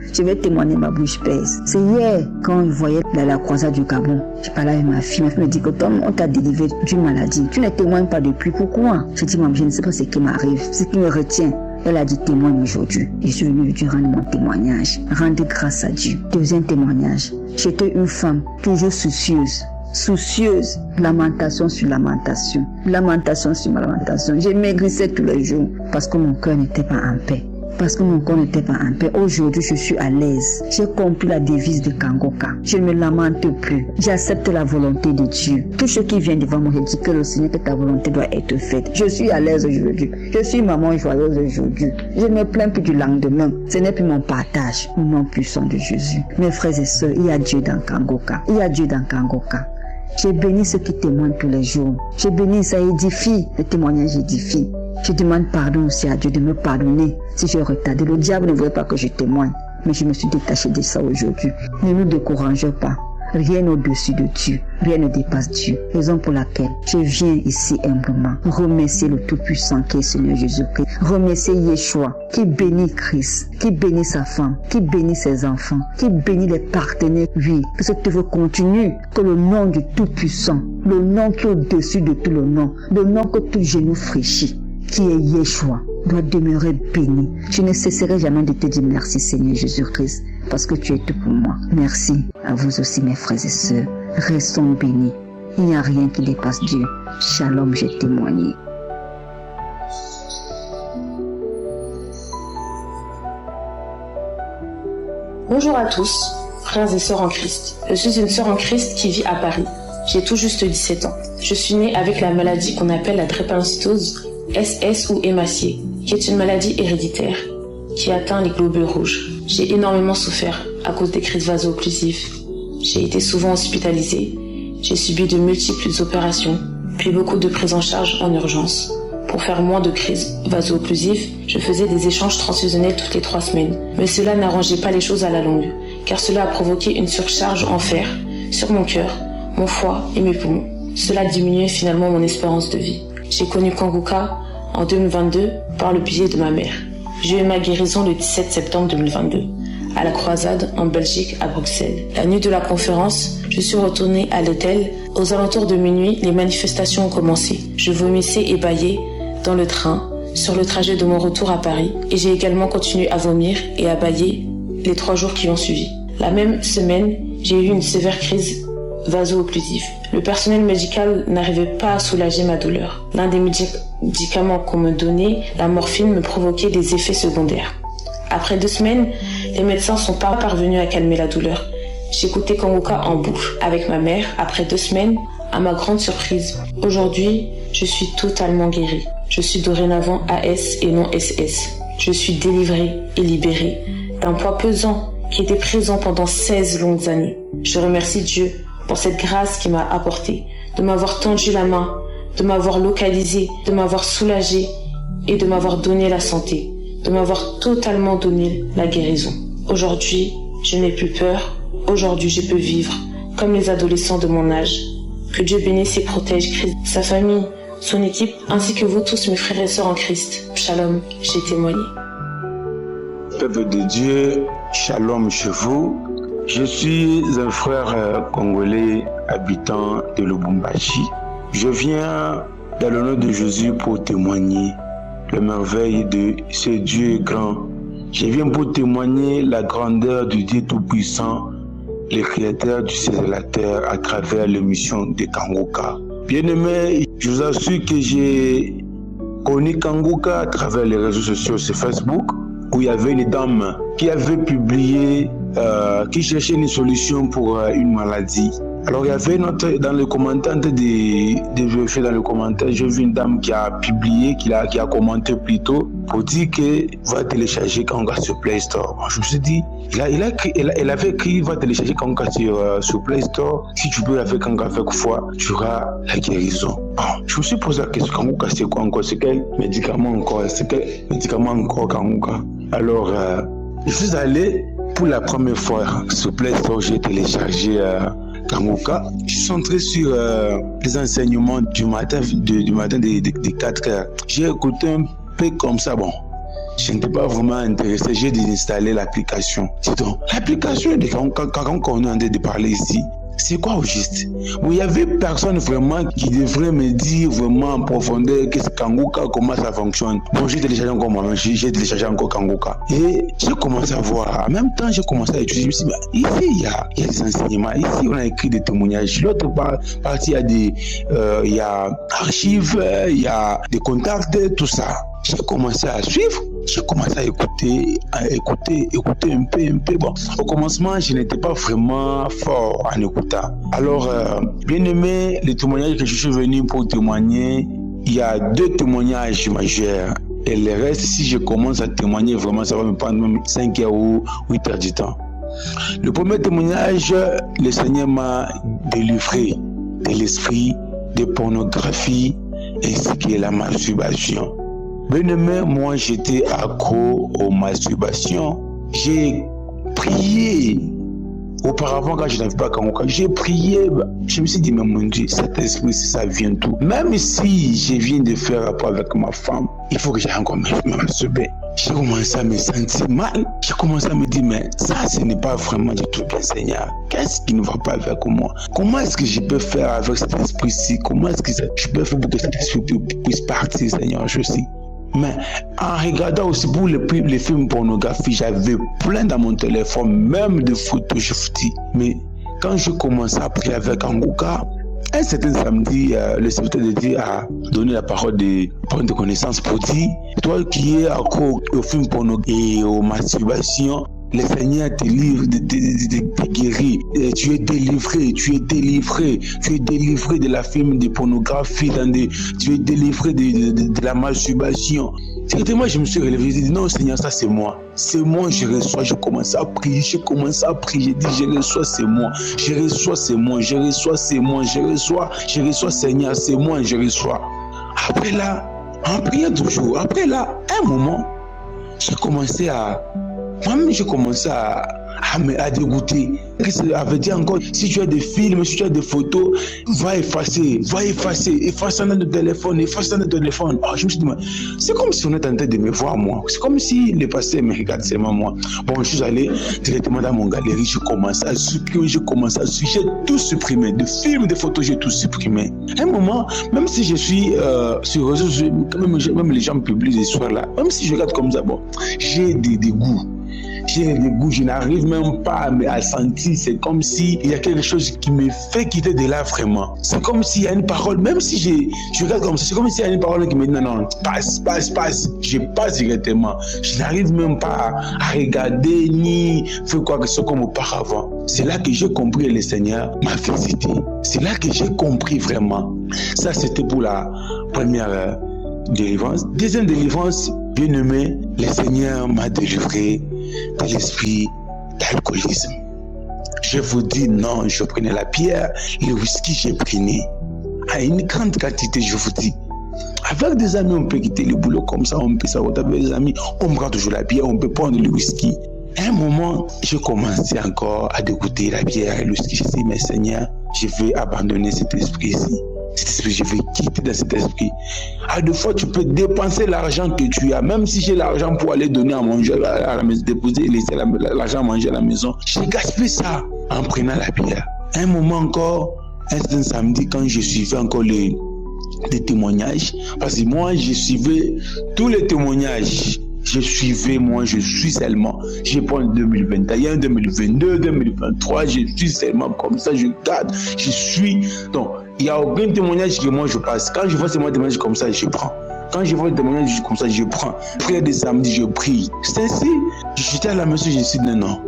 C'est hier, quand je voyais la croisade du Gabon, je parlais avec ma ma fille me dit que Tom, on t'a délivré d'une maladie. Tu ne témoignes pas depuis. Pourquoi? Je dis, maman, je ne sais pas ce qui m'arrive, ce qui me retient. Elle a dit, témoigne aujourd'hui. Je suis venue rendre mon témoignage. Rendre grâce à Dieu. Deuxième témoignage. J'étais une femme toujours soucieuse. Lamentation sur lamentation. Lamentation sur lamentation. J'ai maigrissé tous les jours parce que mon cœur n'était pas en paix. Aujourd'hui, je suis à l'aise. J'ai compris la devise de Kangoka. Je ne me lamente plus. J'accepte la volonté de Dieu. Tout ce qui vient devant moi, je dis que le Seigneur, que ta volonté doit être faite. Je suis à l'aise aujourd'hui. Je suis maman joyeuse aujourd'hui. Je ne me plains plus du lendemain. Ce n'est plus mon partage. Au nom puissant de Jésus. Mes frères et sœurs, il y a Dieu dans Kangoka. J'ai béni ceux qui témoignent tous les jours. J'ai béni, ça édifie. Le témoignage édifie. Je demande pardon aussi à Dieu de me pardonner si j'ai retardé. Le diable ne voulait pas que je témoigne, mais je me suis détachée de ça aujourd'hui. Ne nous décourageons pas. Rien au-dessus de Dieu. Rien ne dépasse Dieu. Raison pour laquelle je viens ici humblement remercier le Tout-Puissant qui est Seigneur Jésus-Christ. Remercier Yeshua qui bénit Christ, qui bénit sa femme, qui bénit ses enfants, qui bénit les partenaires. Oui, que cette œuvre continue, que le nom du Tout-Puissant, le nom qui est au-dessus de tout le nom que tout genou fléchit, qui est Yeshua, doit demeurer béni. Je ne cesserai jamais de te dire merci Seigneur Jésus-Christ, parce que tu es tout pour moi. Merci à vous aussi mes frères et sœurs. Restons bénis. Il n'y a rien qui dépasse Dieu. Shalom, j'ai témoigné. Bonjour à tous, frères et sœurs en Christ. Je suis une sœur en Christ qui vit à Paris. J'ai tout juste 17 ans. Je suis née avec la maladie qu'on appelle la drépanocytose, SS ou hémaciée, qui est une maladie héréditaire qui atteint les globules rouges. J'ai énormément souffert à cause des crises vaso-occlusives. J'ai été souvent hospitalisée. J'ai subi de multiples opérations, puis beaucoup de prises en charge en urgence. Pour faire moins de crises vaso-occlusives, je faisais des échanges transfusionnels toutes les 3 semaines. Mais cela n'arrangeait pas les choses à la longue, car cela a provoqué une surcharge en fer sur mon cœur, mon foie et mes poumons. Cela diminuait finalement mon espérance de vie. J'ai connu Kangoka en 2022 par le biais de ma mère. J'ai eu ma guérison le 17 septembre 2022, à la Croisade en Belgique, à Bruxelles. La nuit de la conférence, je suis retournée à l'hôtel. Aux alentours de minuit, les manifestations ont commencé. Je vomissais et bâillais dans le train, sur le trajet de mon retour à Paris. Et j'ai également continué à vomir et à bâiller les 3 jours qui ont suivi. La même semaine, j'ai eu une sévère crise vaso-occlusive. Le personnel médical n'arrivait pas à soulager ma douleur. L'un des médicaments qu'on me donnait, la morphine, me provoquait des effets secondaires. Après 2 semaines, les médecins ne sont pas parvenus à calmer la douleur. J'écoutais Kangoka en boucle avec ma mère après 2 semaines, à ma grande surprise. Aujourd'hui, je suis totalement guérie. Je suis dorénavant AS et non SS. Je suis délivrée et libérée d'un poids pesant qui était présent pendant 16 longues années. Je remercie Dieu pour cette grâce qu'il m'a apportée, de m'avoir tendu la main, de m'avoir localisé, de m'avoir soulagé et de m'avoir donné la santé, de m'avoir totalement donné la guérison. Aujourd'hui, je n'ai plus peur. Aujourd'hui, je peux vivre comme les adolescents de mon âge. Que Dieu bénisse et protège Christ, sa famille, son équipe, ainsi que vous tous, mes frères et sœurs en Christ. Shalom, j'ai témoigné. Peuple de Dieu, shalom chez vous. Je suis un frère congolais habitant de Lubumbashi. Je viens dans le nom de Jésus pour témoigner la merveille de ce Dieu grand. Je viens pour témoigner la grandeur du Dieu Tout-Puissant, le Créateur du ciel et de la terre à travers l'émission de Kangoka. Bien-aimés, je vous assure que j'ai connu Kangoka à travers les réseaux sociaux sur Facebook, où il y avait une dame qui avait publié, qui cherchait une solution pour une maladie. Alors il y avait dans le commentaire de vérifier dans le commentaire, j'ai vu une dame qui a publié, qui a commenté plutôt pour dire que va télécharger Kangoka sur Play Store. Je me suis dit, elle avait écrit va télécharger Kangoka sur Play Store. Si tu peux avec Kangoka avec foi, tu auras la guérison. Bon, je me suis posé la question, Kangoka c'est quoi encore? C'est quel médicament encore? C'est quel médicament encore Kangoka? Alors je suis allé pour la première fois sur Play Store, j'ai téléchargé Kangoka. Je suis centré sur les enseignements du matin des 4 heures. J'ai écouté un peu comme ça, bon. Je n'étais pas vraiment intéressé, j'ai désinstallé l'application. C'est donc l'application de Kangoka qu'on est en train de parler ici. C'est quoi au juste? Bon, il y avait personne vraiment qui devrait me dire vraiment en profondeur qu'est-ce que Kanguka, comment ça fonctionne. Bon, j'ai téléchargé encore moi-même, j'ai téléchargé encore Kanguka. Et j'ai commencé à voir. En même temps, j'ai commencé à étudier. Je me suis dit, ici, il y a des enseignements. Ici, on a écrit des témoignages. L'autre partie, il y a archives, il y a des contacts, tout ça. J'ai commencé à suivre, j'ai commencé à écouter un peu. Bon, au commencement, je n'étais pas vraiment fort en écoutant. Alors, bien aimé, les témoignages que je suis venu pour témoigner, il y a 2 témoignages majeurs. Et le reste, si je commence à témoigner, vraiment, ça va me prendre même 5 heures ou 8 heures du temps. Le premier témoignage, le Seigneur m'a délivré de l'esprit de pornographie ainsi que la masturbation. Bien-aimé, moi j'étais accro aux masturbations. J'ai prié. Auparavant, quand je n'avais pas Kanguka, j'ai prié. Je me suis dit, mais mon Dieu, cet esprit, ça vient tout. Même si je viens de faire rapport avec ma femme, il faut que j'aille encore me masturber. J'ai commencé à me sentir mal. J'ai commencé à me dire, mais ça, ce n'est pas vraiment du tout bien, Seigneur. Qu'est-ce qui ne va pas avec moi? Comment est-ce que je peux faire avec cet esprit-ci? Comment est-ce que je peux faire pour que cet esprit puisse partir, Seigneur? Je sais. Mais en regardant aussi pour les films pornographiques, j'avais plein dans mon téléphone, même de photos, je vous dis. Mais quand je commençais à prier avec Kanguka, un certain samedi, le serviteur de Dieu a donné la parole de connaissance pour dire, toi qui es accro aux films pornographiques et aux masturbations, le Seigneur te livre, te guérit. Tu es délivré de la film de pornographie, tu es délivré de la masturbation. Moi, je me suis relevé, j'ai dit non Seigneur, ça c'est moi, je reçois. Je commence à prier, j'ai dit je reçois, c'est moi, Seigneur, c'est moi, je reçois. Après là, en priant toujours, un moment, j'ai commencé à dégoûter. Qu'est-ce que ça veut dire encore? Si tu as des films, si tu as des photos, va effacer dans le téléphone. Oh, je me suis dit, c'est comme si on était en train de me voir moi. C'est comme si le passé me regarde seulement moi. Bon, je suis allé directement dans mon galerie, je commence à supprimer, j'ai tout supprimé. Des films, des photos, j'ai tout supprimé. À un moment, même si je suis sur les réseaux sociaux, même les gens publient des soirs là, même si je regarde comme ça, bon, j'ai des goûts. Je n'arrive même pas à sentir. C'est comme s'il y a quelque chose qui me fait quitter de là vraiment. C'est comme s'il y a une parole, même si je regarde comme ça, c'est comme s'il y a une parole qui me dit non, passe. Je passe directement. Je n'arrive même pas à regarder ni faire quoi que ce soit comme auparavant. C'est là que j'ai compris le Seigneur m'a visité. C'est là que j'ai compris vraiment. Ça, c'était pour la première délivrance. Deuxième délivrance, bien aimé, le Seigneur m'a délivré de l'esprit d'alcoolisme. Je vous dis non, je prenais la bière, le whisky, je prenais à une grande quantité, je vous dis. Avec des amis, on peut quitter le boulot comme ça, on peut s'arrêter avec des amis, on prend toujours la bière, on peut prendre le whisky. À un moment, je commençais encore à dégoûter la bière et le whisky. Je dis, mais Seigneur, je vais abandonner cet esprit-ci. Cet esprit, je vais quitter dans cet esprit. À deux fois, tu peux dépenser l'argent que tu as, même si j'ai l'argent pour aller donner à manger à la maison, déposer et laisser l'argent à manger à la maison. J'ai gaspillé ça en prenant la bière. Un moment encore, un samedi, quand je suivais encore les témoignages, parce que moi, je suivais tous les témoignages. Je suis seulement. Je prends 2021, 2022, 2023, je suis seulement comme ça, je garde, je suis. Donc, il n'y a aucun témoignage que moi je passe. Quand je vois ces témoignages comme ça, je prends. Quand je vois des témoignages comme ça, je prends. Prière des samedis, je prie. C'est ainsi. J'étais à la maison, je me suis dit non.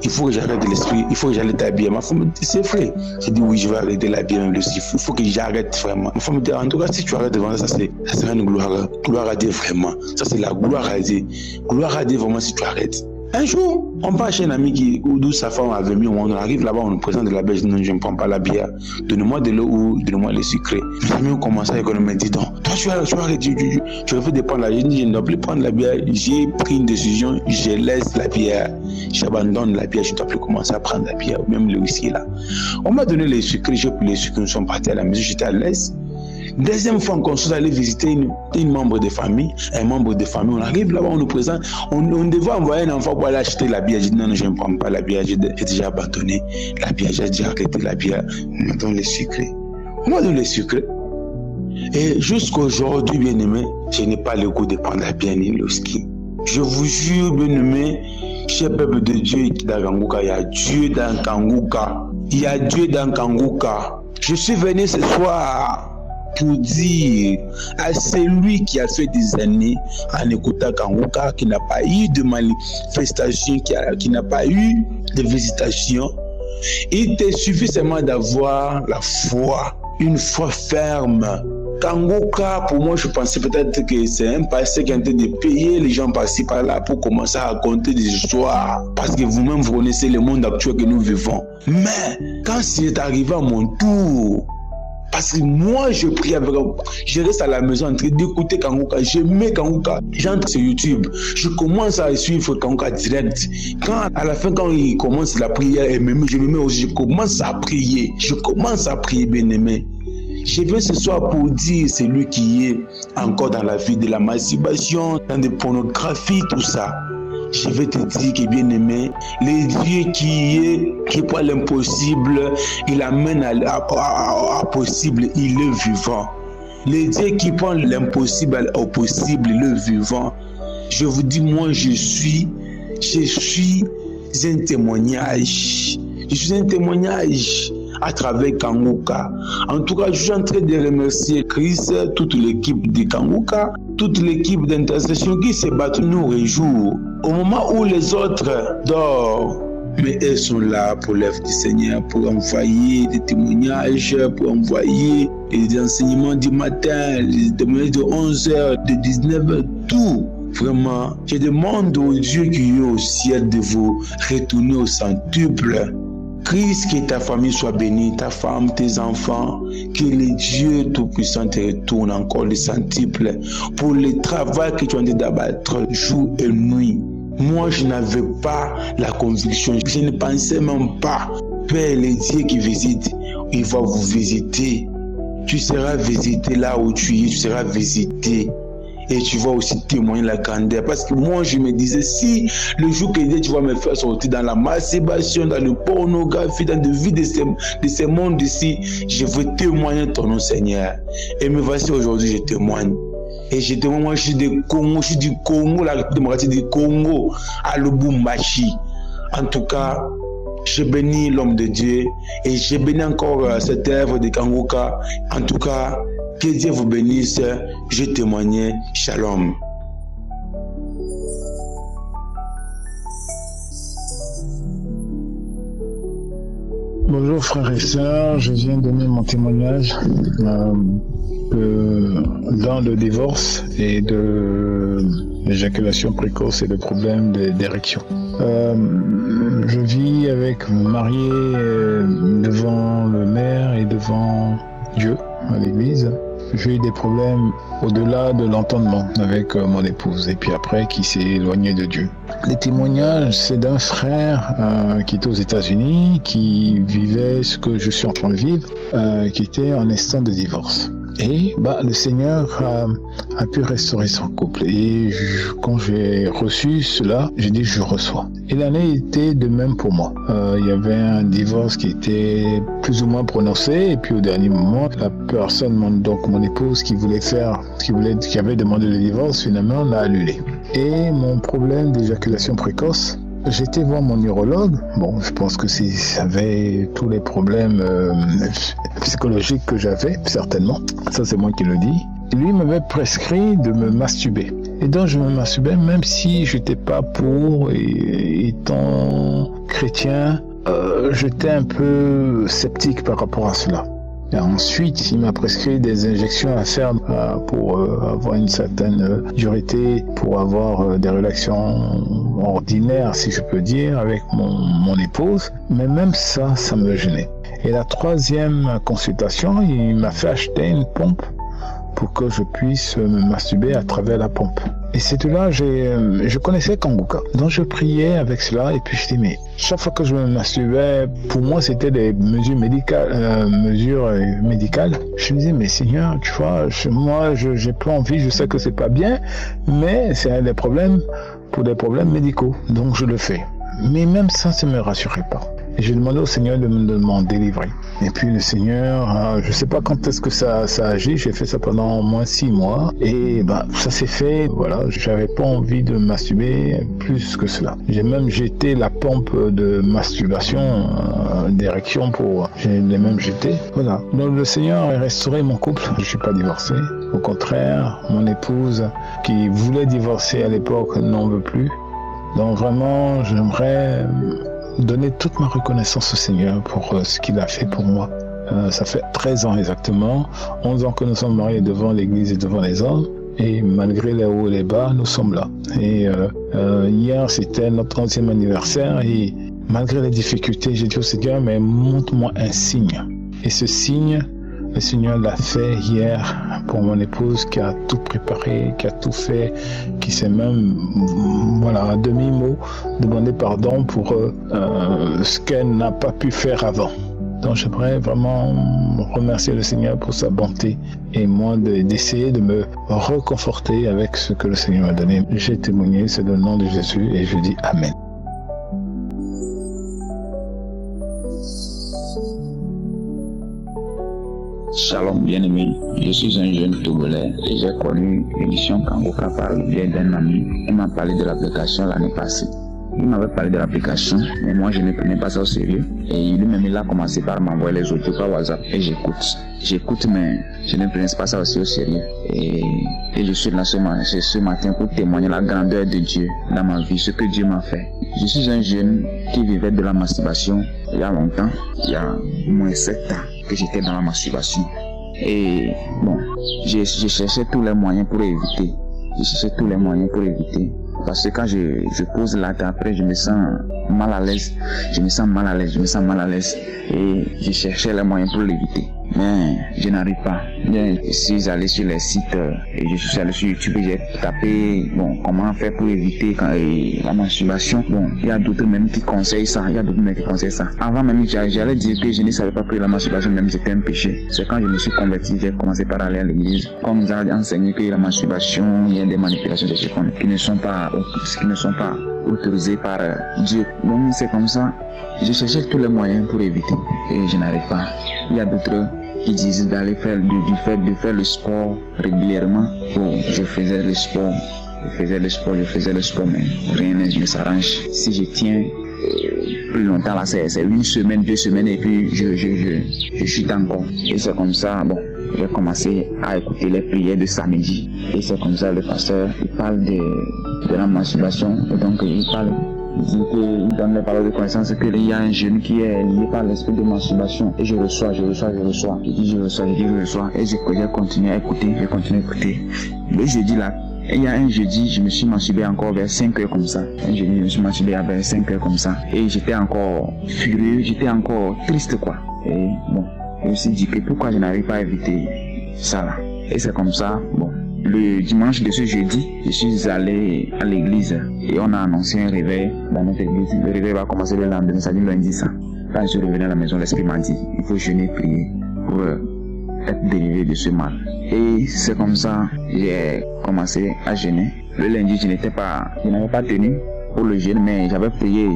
Il faut que j'arrête l'esprit, il faut que j'arrête la bière. Ma femme me dit, c'est vrai. J'ai dit oui, je vais arrêter la bière, même il faut que j'arrête vraiment. Ma femme me dit, en tout cas, si tu arrêtes vraiment ça, ça sera une gloire à Dieu vraiment. Ça, c'est la gloire à Dieu. Gloire à Dieu vraiment si tu arrêtes. Un jour, on part chez un ami d'où sa femme avait mis au monde. On arrive là-bas, on nous présente de la bière. Je dis non, je ne prends pas la bière. Donnez-moi de l'eau ou donnez-moi le sucré. Mes amis ont commencé à économiser. Dit donc, toi, tu arrêtes, tu veux dépendre la bière. Je ne dois plus prendre la bière. J'ai pris une décision, je laisse la bière. J'abandonne la bière, je ne dois plus commencer à prendre la bière, même le whisky là. On m'a donné les sucrés, j'ai pris les sucrés, nous sommes partis à la maison, j'étais à l'aise. Deuxième fois qu'on soit allé visiter une membre de famille, un membre de famille, on arrive là-bas, on nous présente, on devait envoyer un enfant pour aller acheter la bière. Je dis non, je ne prends pas la bière, j'ai déjà abandonné la bière, j'ai déjà arrêté la bière, on m'a donné les sucrés. On m'a donné les sucrés. Et jusqu'aujourd'hui, bien aimé, je n'ai pas le goût de prendre la bière ni le ski. Je vous jure, bien aimé, cher peuple de Dieu dans Kanguka, il y a Dieu dans Kanguka. Il y a Dieu dans Kanguka. Je suis venu ce soir pour dire à celui qui a fait des années en écoutant Kanguka, qui n'a pas eu de manifestation, qui n'a pas eu de visitation, il te suffit seulement d'avoir la foi, une foi ferme. Kanguka, pour moi, je pensais peut-être que c'est un passé qui est en train de payer les gens par-ci par-là pour commencer à raconter des histoires. Parce que vous-même, vous connaissez le monde actuel que nous vivons. Mais quand c'est arrivé à mon tour, parce que moi, je prie avec, je reste à la maison en train d'écouter Kanguka, j'aimais Kanguka, j'entre sur YouTube, je commence à suivre Kanguka direct. Quand, à la fin, quand il commence la prière, je me mets aussi, je commence à prier, bien aimé. Je viens ce soir pour dire celui qui est encore dans la vie de la masturbation, dans des pornographies, tout ça. Je vais te dire que bien aimé, le Dieu qui prend l'impossible, il amène à possible, il est vivant. Le Dieu qui prend l'impossible au possible, il est vivant. Je vous dis, moi je suis un témoignage. Je suis un témoignage à travers Kanguka. En tout cas, je suis en train de remercier Christ, toute l'équipe de Kanguka, toute l'équipe d'intercession qui se bat nuit et jour. Au moment où les autres dorment, mais elles sont là pour l'œuvre du Seigneur, pour envoyer des témoignages, pour envoyer des enseignements du matin, des témoignages de 11h, de 19h, tout. Vraiment, je demande au Dieu qui est au ciel de vous retourner au centuple. Christ, que ta famille soit bénie, ta femme, tes enfants, que le Dieu Tout-Puissant te retourne encore le centuple pour le travail que tu as d'abattre jour et nuit. Moi, je n'avais pas la conviction, je ne pensais même pas. Père, le Dieu qui visite, il va vous visiter. Tu seras visité là où tu es, tu seras visité. Et tu vas aussi témoigner la grandeur. Parce que moi, je me disais, si le jour que tu vas me faire sortir dans la masturbation, dans la pornographie, dans la vie de ces mondes ici, je veux témoigner ton nom, Seigneur. Et me voici aujourd'hui, je témoigne. Et je témoigne, moi, je suis du Congo, la démocratie du Congo, à Lubumbashi. En tout cas, je bénis l'homme de Dieu et je bénis encore cette œuvre de Kanguka. En tout cas, que Dieu vous bénisse. Je témoignais. Shalom. Bonjour frères et sœurs, je viens donner mon témoignage dans le divorce et de l'éjaculation précoce et le problème d'érection. Je vis avec marié devant le maire et devant Dieu à l'église. J'ai eu des problèmes au-delà de l'entendement avec mon épouse et puis après qui s'est éloigné de Dieu. Les témoignages, c'est d'un frère qui était aux États-Unis, qui vivait ce que je suis en train de vivre, qui était en instant de divorce. Et le Seigneur a pu restaurer son couple. Et quand j'ai reçu cela, j'ai dit je reçois. Et l'année était de même pour moi. Il y avait un divorce qui était plus ou moins prononcé. Et puis au dernier moment, la personne, donc mon épouse qui avait demandé le divorce, finalement l'a annulé. Et mon problème d'éjaculation précoce, j'étais voir mon urologue. Bon, je pense que ça avait tous les problèmes psychologiques que j'avais, certainement. Ça, c'est moi qui le dis. Et lui m'avait prescrit de me masturber. Et donc, je me masturbais, même si je n'étais pas pour, et étant chrétien, j'étais un peu sceptique par rapport à cela. Et ensuite, il m'a prescrit des injections à faire pour avoir une certaine dureté, pour avoir des relations ordinaires, si je peux dire, avec mon épouse. Mais même ça, ça me gênait. Et la troisième consultation, il m'a fait acheter une pompe pour que je puisse me masturber à travers la pompe. Et c'est là je connaissais Kanguka. Donc je priais avec cela et puis je dis mais chaque fois que je me masturbais, pour moi c'était des mesures médicales. Je me disais mais Seigneur, tu vois, moi j'ai pas envie, je sais que c'est pas bien, mais c'est des problèmes pour des problèmes médicaux. Donc je le fais. Mais même ça ne me rassurait pas. Et j'ai demandé au Seigneur de m'en délivrer. Et puis le Seigneur, je ne sais pas quand est-ce que ça agit, j'ai fait ça pendant au moins 6 mois. Et ça s'est fait, voilà, j'avais pas envie de masturber plus que cela. J'ai même jeté la pompe de masturbation, d'érection je l'ai même jeté. Voilà. Donc le Seigneur a restauré mon couple. Je ne suis pas divorcé. Au contraire, mon épouse qui voulait divorcer à l'époque n'en veut plus. Donc vraiment, j'aimerais donner toute ma reconnaissance au Seigneur pour ce qu'il a fait pour moi. Ça fait 13 ans exactement, 11 ans que nous sommes mariés devant l'Église et devant les hommes. Et malgré les hauts et les bas, nous sommes là. Et hier, c'était notre 11e anniversaire. Et malgré les difficultés, j'ai dit au Seigneur, mais montre-moi un signe. Et ce signe, le Seigneur l'a fait hier pour mon épouse qui a tout préparé, qui a tout fait, qui s'est même, à demi-mot, demandé pardon pour ce qu'elle n'a pas pu faire avant. Donc j'aimerais vraiment remercier le Seigneur pour sa bonté et moi d'essayer de me reconforter avec ce que le Seigneur m'a donné. J'ai témoigné, c'est le nom de Jésus et je dis Amen. Shalom bien-aimé, je suis un jeune Togolais et j'ai connu l'émission Kanguka par le biais d'un ami. Il m'a parlé de l'application l'année passée. Il m'avait parlé de l'application, mais moi je ne prenais pas ça au sérieux. Et lui-même il a commencé par m'envoyer les audios par WhatsApp et j'écoute, mais je ne prenais pas ça aussi au sérieux. Et je suis là ce matin pour témoigner la grandeur de Dieu dans ma vie, ce que Dieu m'a fait. Je suis un jeune qui vivait de la masturbation il y a longtemps, il y a au moins 7 ans que j'étais dans la masturbation. Et j'ai cherché tous les moyens pour éviter. Parce que quand je pose là, après je me sens mal à l'aise. Et je cherchais les moyens pour l'éviter. Mais je n'arrive pas. Je suis allé sur les sites et je suis allé sur YouTube et j'ai tapé comment faire pour éviter la masturbation. Il y a d'autres même qui conseillent ça. Avant même, j'allais dire que je ne savais pas que la masturbation même c'était un péché. C'est quand je me suis converti, j'ai commencé par aller à l'église. Quand on nous a enseigné que la masturbation, il y a des manipulations des choses qui ne sont pas autorisées par Dieu. Donc c'est comme ça. Je cherchais tous les moyens pour éviter et je n'arrive pas. Il y a d'autres qui disent d'aller faire de faire le sport régulièrement. Je faisais le sport, mais rien ne s'arrange. Si je tiens plus longtemps là, c'est 1 semaine, 2 semaines et puis je chute encore. Et c'est comme ça, j'ai commencé à écouter les prières de samedi. Et c'est comme ça, le pasteur, il parle de la masturbation. Et donc, il donne les paroles de connaissance qu'il y a un jeune qui est lié par l'esprit de masturbation. Et je reçois. Je dis je reçois. Et j'ai continué à écouter, Le jeudi là, il y a un jeudi, je me suis masturbé encore vers 5 heures comme ça. Et j'étais encore furieux, j'étais encore triste quoi. Et je me suis dit que pourquoi je n'arrive pas à éviter ça là. Et c'est comme ça, le dimanche de ce jeudi, je suis allé à l'église et on a annoncé un réveil dans notre église. Le réveil va commencer le lendemain, c'est-à-dire lundi ça. Quand je suis revenu à la maison, l'esprit m'a dit, il faut jeûner, prier pour être délivré de ce mal. Et c'est comme ça, j'ai commencé à jeûner. Le lundi, je n'avais pas tenu pour le jeûne, mais j'avais prié.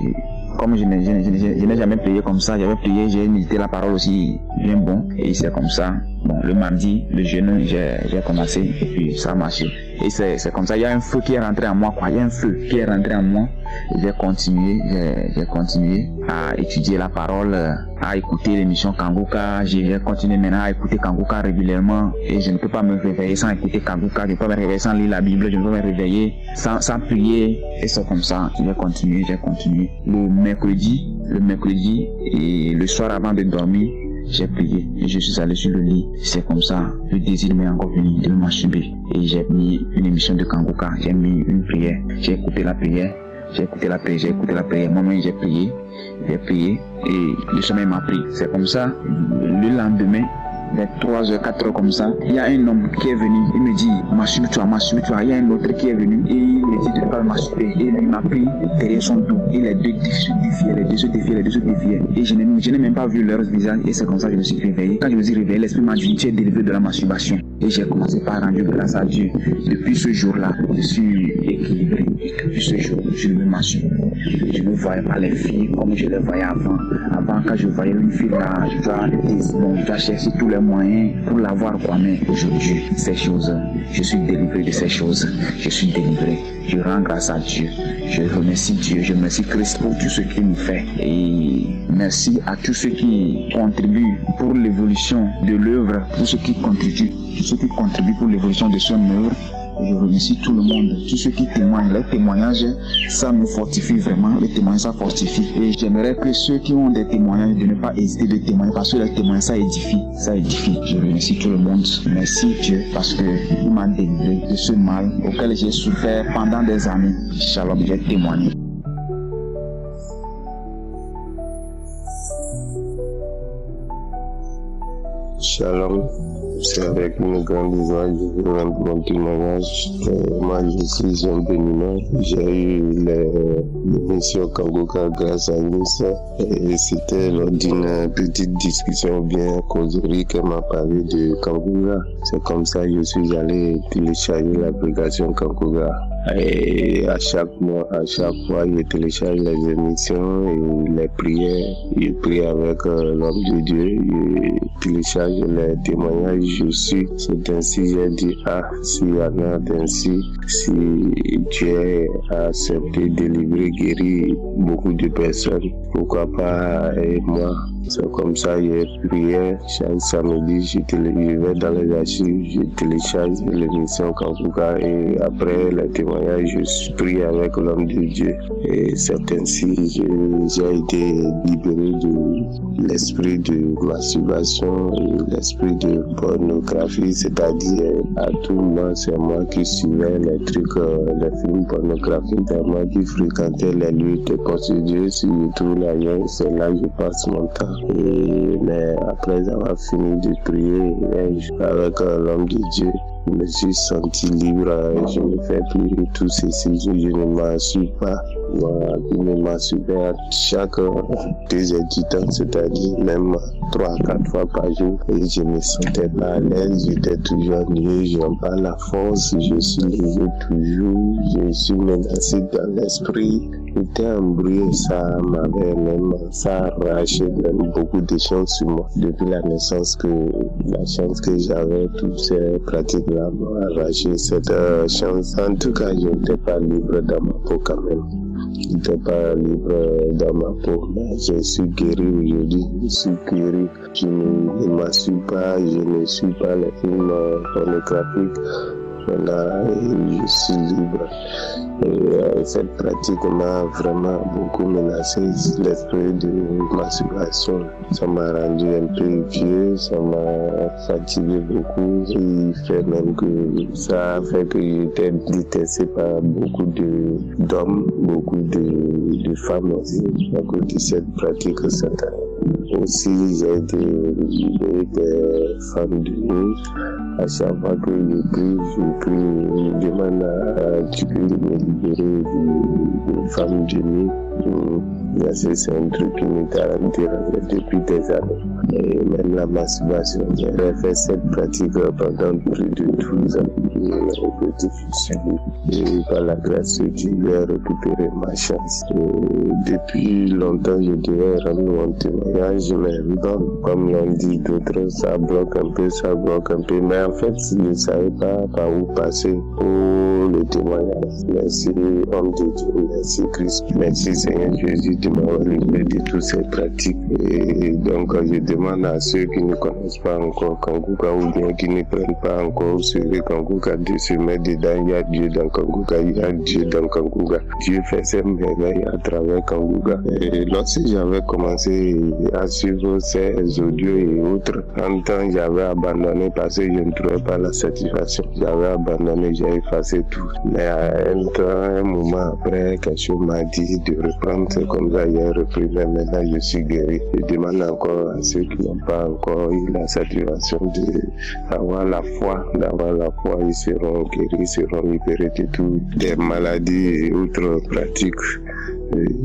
Comme je n'ai jamais prié comme ça, j'ai médité la parole aussi bien bon. Et c'est comme ça, le mardi, le jeûne, j'ai commencé et puis ça a marché. Et c'est comme ça, il y a un feu qui est rentré en moi, Et j'ai continué à étudier la parole, à écouter l'émission Kanguka. J'ai continué maintenant à écouter Kanguka régulièrement. Et je ne peux pas me réveiller sans écouter Kanguka, je ne peux pas me réveiller sans lire la Bible, je ne peux pas me réveiller sans prier. Et c'est comme ça, j'ai continué. Le mercredi et le soir avant de dormir, j'ai prié et je suis allé sur le lit. C'est comme ça, le désir m'est encore venu de me masturber. Et j'ai mis une émission de Kanguka, j'ai mis une prière, j'ai écouté la prière. Moi-même j'ai prié et le sommeil m'a pris. C'est comme ça, le lendemain, vers 3h, 4h comme ça, il y a un homme qui est venu, il me dit masturbe-toi. Il y a un autre qui est venu et il me dit de ne pas me masturber. Et il m'a pris derrière son dos et les deux se défiaient. Et je n'ai même pas vu leur visage et c'est comme ça que je me suis réveillé. Quand je me suis réveillé, l'esprit m'a dit tu es délivré de la masturbation. Et j'ai commencé par rendre grâce à Dieu. Depuis ce jour-là, je suis équilibré. Depuis ce jour, je ne me masturbe. Je ne voyais pas les filles comme je les voyais avant. Avant, quand je voyais une fille là, je dois chercher tous les moyens pour la voir quoi. Mais aujourd'hui, ces choses, je suis délivré de ces choses. Je suis délivré. Je rends grâce à Dieu. Je remercie Dieu. Je remercie Christ pour tout ce qu'il nous fait. Et merci à tous ceux qui contribuent pour l'évolution de l'œuvre, pour ceux qui contribuent pour l'évolution de son œuvre. Je remercie tout le monde, tous ceux qui témoignent. Les témoignages, ça nous fortifie vraiment. Les témoignages, ça fortifie. Et j'aimerais que ceux qui ont des témoignages, de ne pas hésiter de témoigner, parce que les témoignages, ça édifie. Je remercie tout le monde. Merci Dieu, parce qu'il m'a délivré de ce mal auquel j'ai souffert pendant des années. Shalom, j'ai témoigné. Shalom. C'est avec une grande joie que je vous rends mon témoignage. Moi, je suis un béninois. J'ai eu l'émission Kanguka grâce à Nice. Et c'était lors d'une petite discussion bien causerie qu'elle m'a parlé de Kanguka. C'est comme ça que je suis allé télécharger l'application Kanguka. Et à chaque fois, je télécharge les émissions et les prières. Je prie avec l'homme de Dieu. Je télécharge les témoignages. Je suis. C'est ainsi j'ai dit, s'il y en a ainsi, si Dieu a accepté, délivré, guéri beaucoup de personnes, pourquoi pas et moi? C'est comme ça, j'ai prié chaque samedi, je vais dans les archives, je télécharge l'émission Kanguka et après les témoignages, je prie avec l'homme de Dieu. Et c'est ainsi j'ai été libéré de l'esprit de masturbation et l'esprit de pornographie, c'est-à-dire à tout moment, c'est moi qui suivais les trucs, les films pornographiques, c'est moi qui fréquentais les lieux de procédure, si je trouve la lien, c'est là que je passe mon temps. Mais après avoir fini de prier avec l'homme de Dieu, je me suis senti libre, je ne fais plus tout ceci, je ne masturbe pas. Voilà, je me masturbais à chaque 2 heures du temps, c'est-à-dire même 3-4 fois par jour. Et je ne me sentais pas à l'aise, j'étais toujours ennuyé, je n'ai pas la force, je suis levé toujours, je suis menacé dans l'esprit. J'étais embrouillé, ça m'avait même, ça arraché même beaucoup de choses sur moi. Depuis la naissance, la chance que j'avais, toutes ces pratiques-là m'ont arraché cette chance. En tout cas, je n'étais pas libre dans ma peau quand même. Je n'étais pas libre dans ma peau, mais je suis guéri aujourd'hui, je suis guéri. Je ne masturbe pas, je ne suis pas les films pornographiques. Voilà, je suis libre. Et cette pratique m'a vraiment beaucoup menacé, l'esprit de masturbation. Ça m'a rendu un peu vieux, ça m'a fatigué beaucoup. Il fait même que ça a fait que j'étais détesté par beaucoup d'hommes, beaucoup de femmes aussi, à cause de cette pratique satanique. Aussi, j'ai des femmes de nuit. À chaque fois que je demande à Dieu de me libérer des femmes de nuit. C'est un truc qui me dérangeait depuis des années. Et même la masturbation, j'ai fait cette pratique pendant plus de 12 ans. Et par la grâce de Dieu, j'ai récupéré ma chance. Et depuis longtemps, je devais rendre mon témoignage, mais bon, comme l'ont dit d'autres, ça bloque un peu. Mais en fait, je ne savais pas par où passer pour le témoignage. Merci, homme de Dieu, merci Christ, merci Seigneur Jésus de m'avoir libéré de toutes ces pratiques. Et donc, je demande à ceux qui ne connaissent pas encore Kanguka ou bien qui ne prennent pas encore sur Kanguka Kanguka, de se mettre dedans. Il y a Dieu dans Kanguka, il y a Dieu dans Kanguka. Dieu fait ses merveilles à travers Kanguka. Et lorsque j'avais commencé à suivre ces audios et autres, en temps j'avais abandonné parce que je ne trouvais pas la satisfaction. J'avais abandonné, j'ai effacé tout. Mais à un moment après, quelque chose m'a dit de reprendre. C'est comme ça, j'ai repris. Mais maintenant, je suis guéri. Je demande encore à ceux qui n'ont pas encore eu la satisfaction d'avoir la foi. Ils seront guéris, ils seront libérés de toutes les maladies et autres pratiques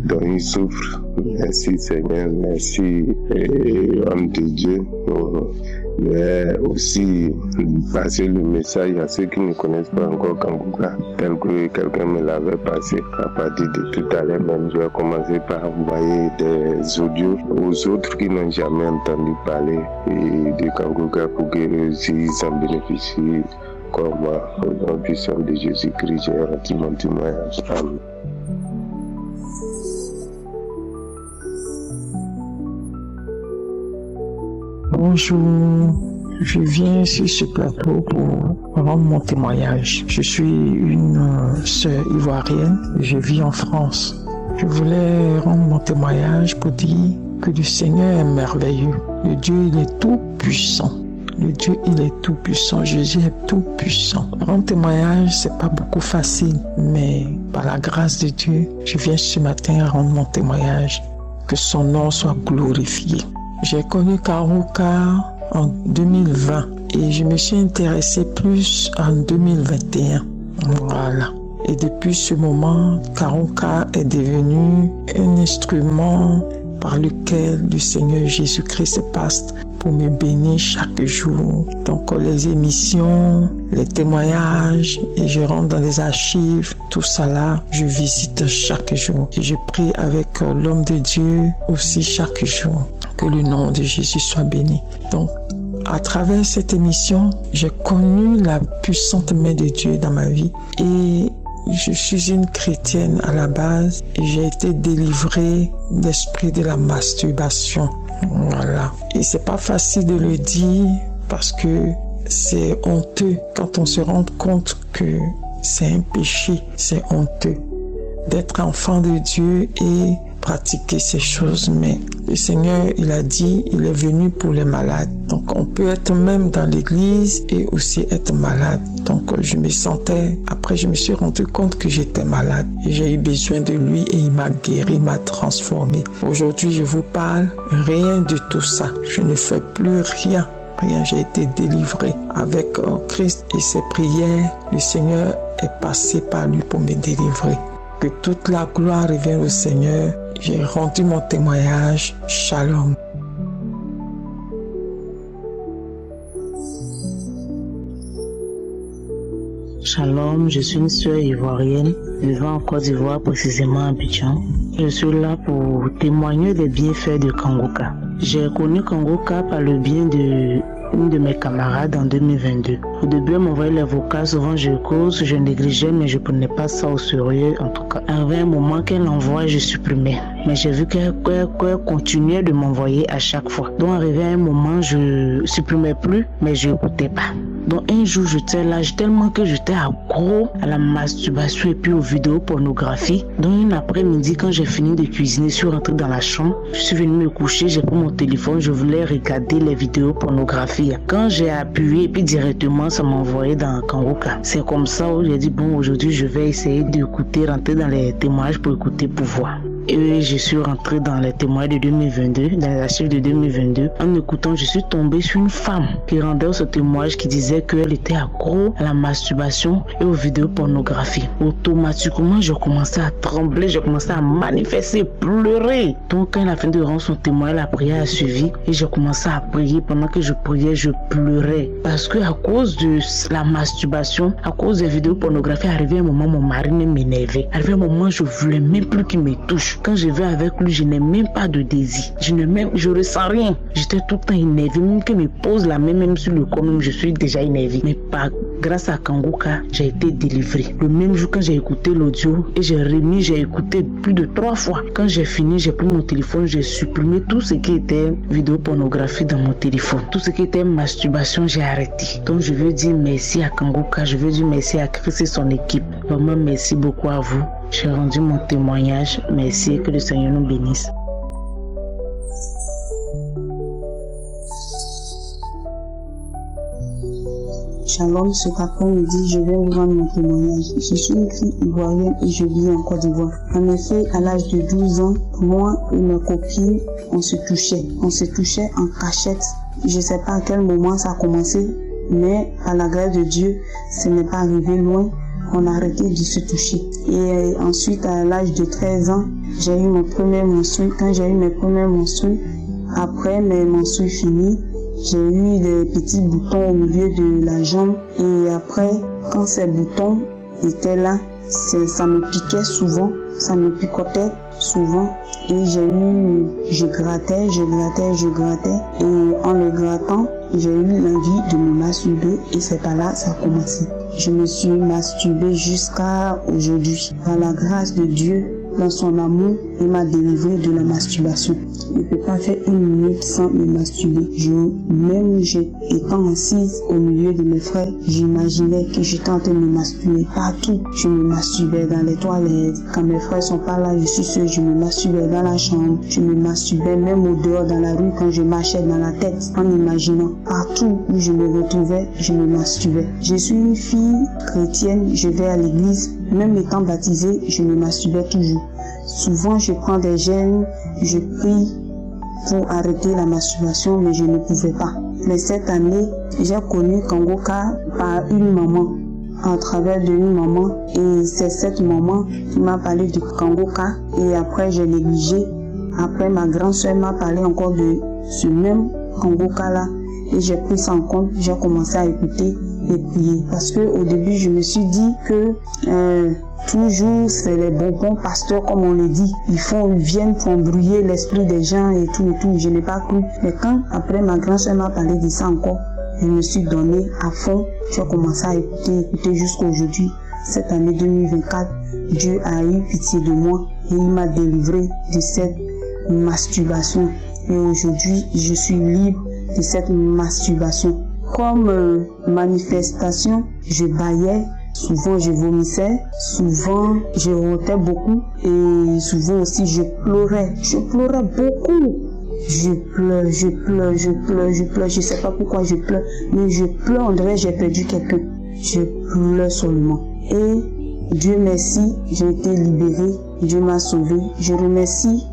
dont ils souffrent. Merci Seigneur, merci homme de Dieu. Mais aussi passer le message à ceux qui ne connaissent pas encore Kanguka, tel que quelqu'un me l'avait passé à partir de tout à l'heure. Même je vais commencer par envoyer des audios aux autres qui n'ont jamais entendu parler de Kanguka pour qu'eux aussi s'en bénéficient comme moi. Au nom puissant de Jésus-Christ, j'ai rendu mon témoignage. Amen. Bonjour, je viens sur ce plateau pour rendre mon témoignage. Je suis une sœur ivoirienne, je vis en France. Je voulais rendre mon témoignage pour dire que le Seigneur est merveilleux. Le Dieu, il est tout puissant. Le Dieu, il est tout puissant. Jésus est tout puissant. Rendre témoignage, c'est pas beaucoup facile, mais par la grâce de Dieu, je viens ce matin rendre mon témoignage. Que son nom soit glorifié. J'ai connu Kanguka en 2020 et je me suis intéressée plus en 2021. Voilà. Et depuis ce moment, Kanguka est devenu un instrument par lequel le Seigneur Jésus-Christ passe pour me bénir chaque jour. Donc les émissions, les témoignages, et je rentre dans les archives, tout ça là, je visite chaque jour. Et je prie avec l'homme de Dieu aussi chaque jour. Que le nom de Jésus soit béni. Donc, à travers cette émission, j'ai connu la puissante main de Dieu dans ma vie. Et je suis une chrétienne à la base et j'ai été délivrée d'esprit de la masturbation. Voilà. Et c'est pas facile de le dire parce que c'est honteux quand on se rend compte que c'est un péché. C'est honteux d'être enfant de Dieu et pratiquer ces choses, mais le Seigneur, il a dit, il est venu pour les malades. Donc, on peut être même dans l'église et aussi être malade. Donc, je me sentais, après, je me suis rendu compte que j'étais malade. Et j'ai eu besoin de lui et il m'a guéri, il m'a transformé. Aujourd'hui, je vous parle, rien de tout ça. Je ne fais plus rien. J'ai été délivré avec Christ et ses prières. Le Seigneur est passé par lui pour me délivrer. Que toute la gloire revienne au Seigneur. J'ai rendu mon témoignage. Shalom. Shalom, je suis une sœur ivoirienne, vivant en Côte d'Ivoire, précisément à Abidjan. Je suis là pour témoigner des bienfaits de Kanguka. J'ai connu Kanguka par le bien une de mes camarades en 2022. Au début, elle m'envoyait les vocaux, souvent je cause, je négligeais, mais je prenais pas ça au sérieux. En tout cas, arrivé un moment qu'elle envoie, je supprimais. Mais j'ai vu qu'elle continuait de m'envoyer à chaque fois. Donc, arrivé à un moment, je supprimais plus, mais je n'écoutais pas. Donc, un jour, j'étais là, tellement que j'étais accro à la masturbation et puis aux vidéos pornographiques. Donc, une après-midi, quand j'ai fini de cuisiner, je suis rentrée dans la chambre, je suis venue me coucher, j'ai pris mon téléphone, je voulais regarder les vidéos pornographiques. Quand j'ai appuyé, puis directement, ça m'a envoyé dans Kanguka. C'est comme ça où j'ai dit, bon, aujourd'hui, je vais essayer d'écouter, rentrer dans les témoignages pour écouter, pour voir. Et je suis rentrée dans les témoignages de 2022, dans les archives de 2022. En écoutant, je suis tombée sur une femme qui rendait ce témoignage qui disait qu'elle était accro à la masturbation et aux vidéos pornographiques. Automatiquement, je commençais à trembler, je commençais à manifester, pleurer. Donc, quand elle a fini de rendre son témoignage, la prière a suivi et j'ai commencé à prier. Pendant que je priais, je pleurais. Parce que à cause de la masturbation, à cause des vidéos pornographiques, arrivé un moment, mon mari m'énervait. Arrivé un moment, je voulais même plus qu'il me touche. bouge. Quand je vais avec lui, je n'ai même pas de désir. Je ressens rien. J'étais tout le temps énervé. Même qu'il me pose la main, même sur le corps, même je suis déjà énervé. Mais grâce à Kangoka, j'ai été délivré. Le même jour, quand j'ai écouté l'audio et j'ai écouté plus de 3 fois. Quand j'ai fini, j'ai pris mon téléphone, j'ai supprimé tout ce qui était vidéopornographie dans mon téléphone. Tout ce qui était masturbation, j'ai arrêté. Donc je veux dire merci à Kangoka, je veux dire merci à Christ et son équipe. Vraiment merci beaucoup à vous. J'ai rendu mon témoignage. Merci et que le Seigneur nous bénisse. Shalom, cet après-midi, je vais vous rendre mon témoignage. Je suis une fille ivoirienne et je vis en Côte d'Ivoire. En effet, à l'âge de 12 ans, moi et mes copines, on se touchait. On se touchait en cachette. Je ne sais pas à quel moment ça a commencé, mais à la grâce de Dieu, ce n'est pas arrivé loin. On a arrêté de se toucher. Et ensuite, à l'âge de 13 ans, j'ai eu mon premier menstru. Quand j'ai eu mes premiers menstrues, après mes menstrues finies, j'ai eu des petits boutons au milieu de la jambe. Et après, quand ces boutons étaient là, ça me piquait souvent, ça me picotait souvent. Et je grattais. Et en le grattant, j'ai eu l'envie de me masturber. Et c'est par là que ça a commencé. Je me suis masturbée jusqu'à aujourd'hui. Par la grâce de Dieu, dans son amour, il m'a délivré de la masturbation. Je ne peux pas faire une minute sans me masturber. Même étant assise au milieu de mes frères, j'imaginais que j'étais en train de me masturber partout. Je me masturbais dans les toilettes. Quand mes frères sont pas là, je suis seule, je me masturbais dans la chambre. Je me masturbais même au dehors dans la rue quand je marchais dans la tête. En imaginant partout où je me retrouvais, je me masturbais. Je suis une fille chrétienne, je vais à l'église. Même étant baptisée, je me masturbais toujours. Souvent, je prends des gènes, je prie pour arrêter la masturbation, mais je ne pouvais pas. Mais cette année, j'ai connu Kangoka par une maman, à travers d'une maman. Et c'est cette maman qui m'a parlé de Kangoka. Et après, j'ai négligé. Après, ma grande soeur m'a parlé encore de ce même Kangoka-là. Et j'ai pris ça en compte, j'ai commencé à écouter et prier. Parce que au début, je me suis dit que toujours c'est les bonbons pasteurs, comme on le dit. Ils viennent pour embrouiller l'esprit des gens et tout. Je n'ai pas cru. Mais quand, après, ma grand-sœur m'a parlé de ça encore, je me suis donné à fond. J'ai commencé à écouter jusqu'à aujourd'hui. Cette année 2024, Dieu a eu pitié de moi et il m'a délivré de cette masturbation. Et aujourd'hui, je suis libre de cette masturbation. Comme manifestation, je bâillais, souvent je vomissais, souvent je rotais beaucoup et souvent aussi je pleurais. Je pleurais beaucoup. Je pleure. Je sais pas pourquoi je pleure, mais je pleure, on dirait que j'ai perdu quelqu'un. Je pleure seulement. Et Dieu merci, j'ai été libérée, Dieu m'a sauvée. Je remercie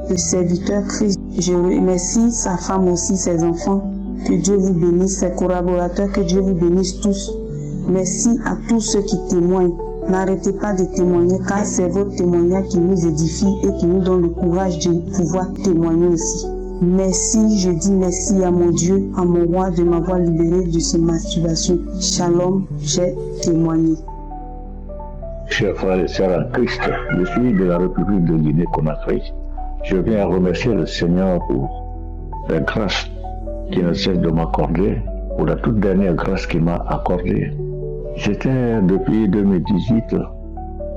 le serviteur Christ. Je remercie sa femme aussi, ses enfants. Que Dieu vous bénisse, ses collaborateurs, que Dieu vous bénisse tous. Merci à tous ceux qui témoignent. N'arrêtez pas de témoigner car c'est votre témoignage qui nous édifie et qui nous donne le courage de pouvoir témoigner aussi. Merci, je dis merci à mon Dieu, à mon roi de m'avoir libéré de cette masturbation. Shalom, j'ai témoigné. Chers frères et sœurs en Christ, je suis de la République de Guinée-Conakry. Je viens remercier le Seigneur pour la grâce qui ne cesse de m'accorder, pour la toute dernière grâce qu'il m'a accordée. J'étais, depuis 2018,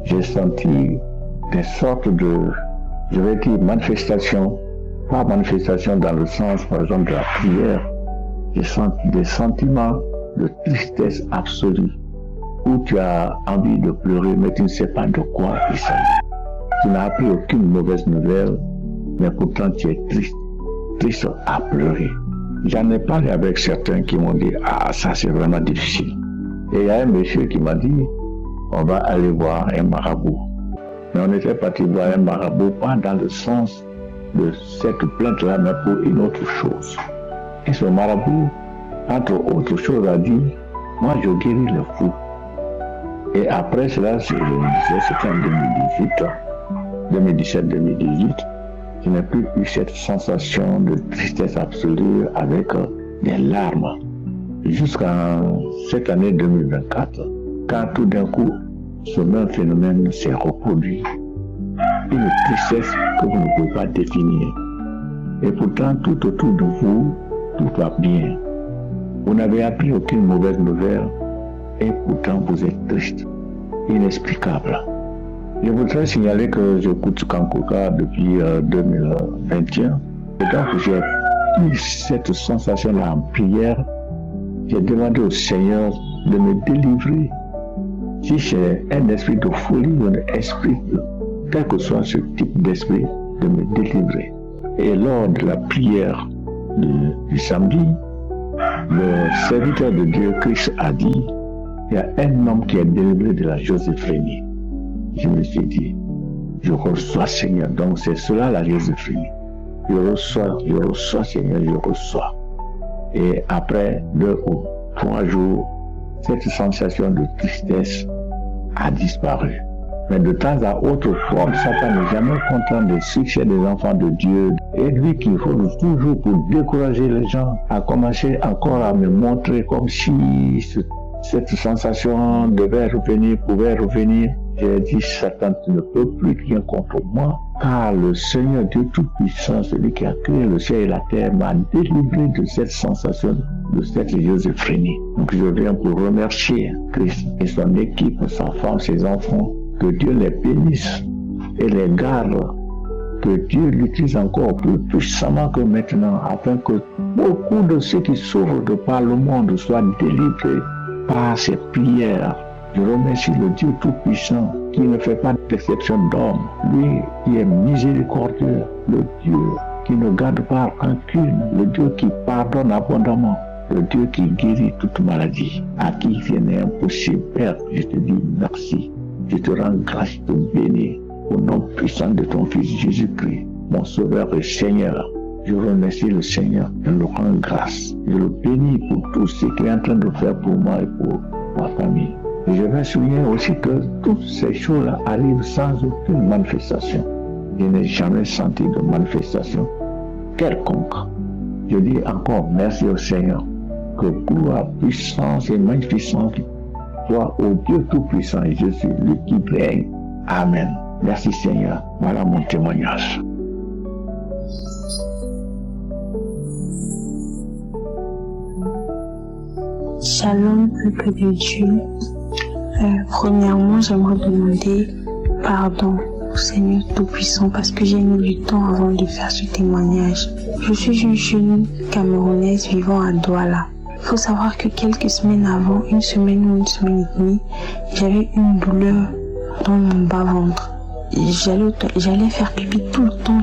j'ai senti des sortes de, je vais dire, manifestations, pas manifestations dans le sens, par exemple, de la prière. J'ai senti des sentiments de tristesse absolue, où tu as envie de pleurer, mais tu ne sais pas de quoi il s'agit. Tu n'as appris aucune mauvaise nouvelle, mais pourtant tu es triste, triste à pleurer. J'en ai parlé avec certains qui m'ont dit « Ah, ça c'est vraiment difficile ». Et il y a un monsieur qui m'a dit « On va aller voir un marabout ». Mais on était parti voir un marabout, pas dans le sens de cette plainte-là, mais pour une autre chose. Et ce marabout, entre autres choses, a dit « Moi, je guéris le fou ». Et après cela, c'était en 2017-2018, je n'ai plus eu cette sensation de tristesse absolue avec des larmes. Jusqu'à cette année 2024, quand tout d'un coup, ce même phénomène s'est reproduit. une tristesse que vous ne pouvez pas définir. Et pourtant, tout autour de vous, tout va bien. Vous n'avez appris aucune mauvaise nouvelle et pourtant vous êtes triste, inexplicable. Je voudrais signaler que j'écoute Kangoka depuis 2021. Et donc j'ai eu cette sensation-là en prière. J'ai demandé au Seigneur de me délivrer. Si j'ai un esprit de folie ou un esprit, quel que soit ce type d'esprit, de me délivrer. Et lors de la prière du samedi, le serviteur de Dieu, Christ, a dit, il y a un homme qui est délivré de la schizophrénie. Je me suis dit, je reçois Seigneur. Donc c'est cela la schizophrénie. Je reçois Seigneur, je reçois. Et après 2 ou 3 jours, cette sensation de tristesse a disparu. Mais de temps à autre, comme Satan n'est jamais content des succès des enfants de Dieu, et lui qu'il faut toujours pour décourager les gens, a commencé encore à me montrer comme si cette sensation devait revenir, pouvait revenir. J'ai dit, Satan, tu ne peux plus rien contre moi, car le Seigneur Dieu Tout-Puissant, celui qui a créé le ciel et la terre, m'a délivré de cette sensation, de cette schizophrénie. Donc je viens pour remercier Christ et son équipe, sa femme, ses enfants, que Dieu les bénisse et les garde, que Dieu l'utilise encore plus puissamment que maintenant, afin que beaucoup de ceux qui souffrent de par le monde soient délivrés par ces prières. Je remercie le Dieu Tout-Puissant qui ne fait pas d'exception d'homme, lui qui est miséricordieux, le Dieu qui ne garde pas rancune, le Dieu qui pardonne abondamment, le Dieu qui guérit toute maladie, à qui rien n'est impossible. Père, je te dis merci. Je te rends grâce, je te bénis au nom puissant de ton Fils Jésus-Christ, mon Sauveur et Seigneur. Je remercie le Seigneur, je le rends grâce. Je le bénis pour tout ce qu'il est en train de faire pour moi et pour ma famille. Et je vais souligner aussi que toutes ces choses-là arrivent sans aucune manifestation. Je n'ai jamais senti de manifestation quelconque. Je dis encore merci au Seigneur, que gloire, puissance et magnificence soit au Dieu Tout-Puissant et Jésus, lui qui règne. Amen. Merci Seigneur. Voilà mon témoignage. Shalom, peuple de Dieu. Premièrement, j'aimerais demander pardon au Seigneur Tout-Puissant parce que j'ai mis du temps avant de faire ce témoignage. Je suis une jeune Camerounaise vivant à Douala. Il faut savoir que quelques semaines avant, une semaine ou une semaine et demie, j'avais une douleur dans mon bas-ventre. J'allais faire pipi tout le temps.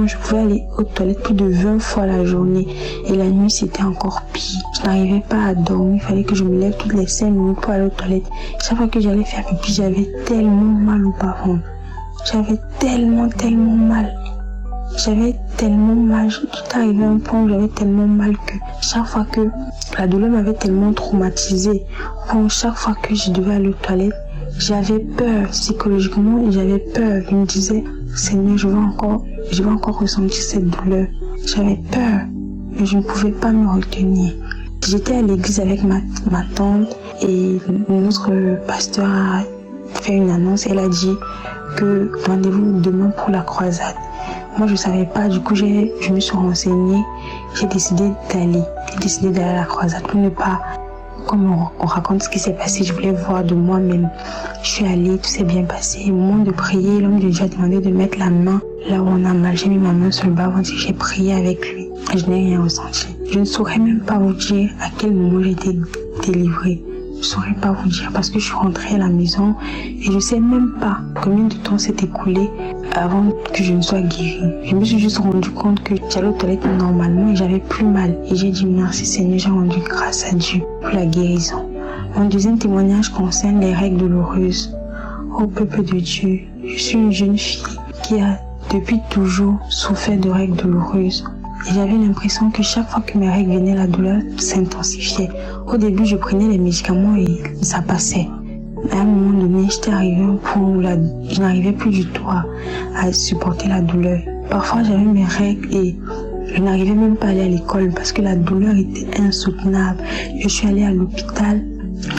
Je pouvais aller aux toilettes plus de 20 fois la journée. Et la nuit, c'était encore pire. Je n'arrivais pas à dormir. Il fallait que je me lève toutes les 5 minutes pour aller aux toilettes. Chaque fois que j'allais faire pipi, j'avais tellement mal au bas-ventre. J'avais tellement mal. J'avais tellement mal. Tout arrivé à un point où j'avais tellement mal que chaque fois que la douleur m'avait tellement traumatisée, chaque fois que je devais aller aux toilettes, j'avais peur psychologiquement et j'avais peur. Je me disais, Seigneur, je vais encore ressentir cette douleur. J'avais peur, mais je ne pouvais pas me retenir. J'étais à l'église avec ma tante et notre pasteur a fait une annonce. Elle a dit que rendez-vous demain pour la croisade. Moi, je ne savais pas, du coup, je me suis renseignée. J'ai décidé d'aller à la croisade pour ne pas, comme on raconte ce qui s'est passé, je voulais voir de moi-même. Je suis allée, tout s'est bien passé. Au moment de prier, l'homme de Dieu a demandé de mettre la main là où on a mal. J'ai mis ma main sur le bas-ventre et j'ai prié avec lui. Et je n'ai rien ressenti. Je ne saurais même pas vous dire à quel moment j'ai été délivrée. Je ne saurais pas vous dire parce que je suis rentrée à la maison et je ne sais même pas combien de temps s'est écoulé avant que je ne sois guérie. Je me suis juste rendu compte que j'allais aux toilettes normalement et j'avais plus mal. Et j'ai dit merci Seigneur, j'ai rendu grâce à Dieu pour la guérison. Mon deuxième témoignage concerne les règles douloureuses. Ô peuple de Dieu, je suis une jeune fille qui a depuis toujours souffert de règles douloureuses. Et j'avais l'impression que chaque fois que mes règles venaient, la douleur s'intensifiait. Au début, je prenais les médicaments et ça passait. À un moment donné, j'étais arrivée au point où je n'arrivais plus du tout à supporter la douleur. Parfois, j'avais mes règles et je n'arrivais même pas à aller à l'école parce que la douleur était insoutenable. Je suis allée à l'hôpital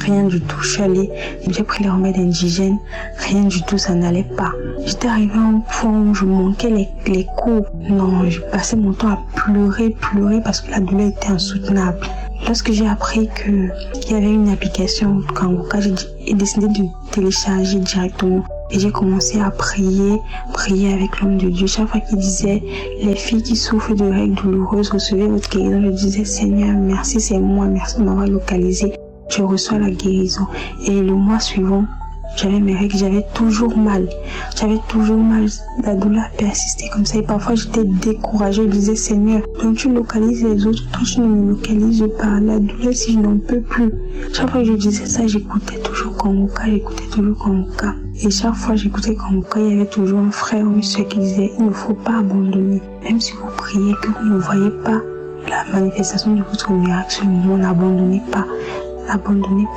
Rien du tout. Je suis allée, j'ai pris les remèdes indigènes, rien du tout, ça n'allait pas. J'étais arrivée à un point où je manquais les cours. Non, je passais mon temps à pleurer parce que la douleur était insoutenable. Lorsque j'ai appris qu'il y avait une application Kanguka, j'ai décidé de télécharger directement. Et j'ai commencé à prier avec l'homme de Dieu. Chaque fois qu'il disait, les filles qui souffrent de règles douloureuses, recevez votre guérison. Je disais, Seigneur, merci, c'est moi, merci de m'avoir localisé. Je reçois la guérison. Et le mois suivant, j'avais mes règles, j'avais toujours mal. La douleur persistait comme ça. Et parfois, j'étais découragée. Je disais, Seigneur, donc tu localises les autres, toi tu ne me localises pas. La douleur, si je n'en peux plus. Chaque fois que je disais ça, j'écoutais toujours Kanguka. Et chaque fois que j'écoutais Kanguka, il y avait toujours un frère ou une soeur qui disait, il ne faut pas abandonner. Même si vous priez, que vous ne voyez pas la manifestation de votre miracle sur le moment, n'abandonnez pas.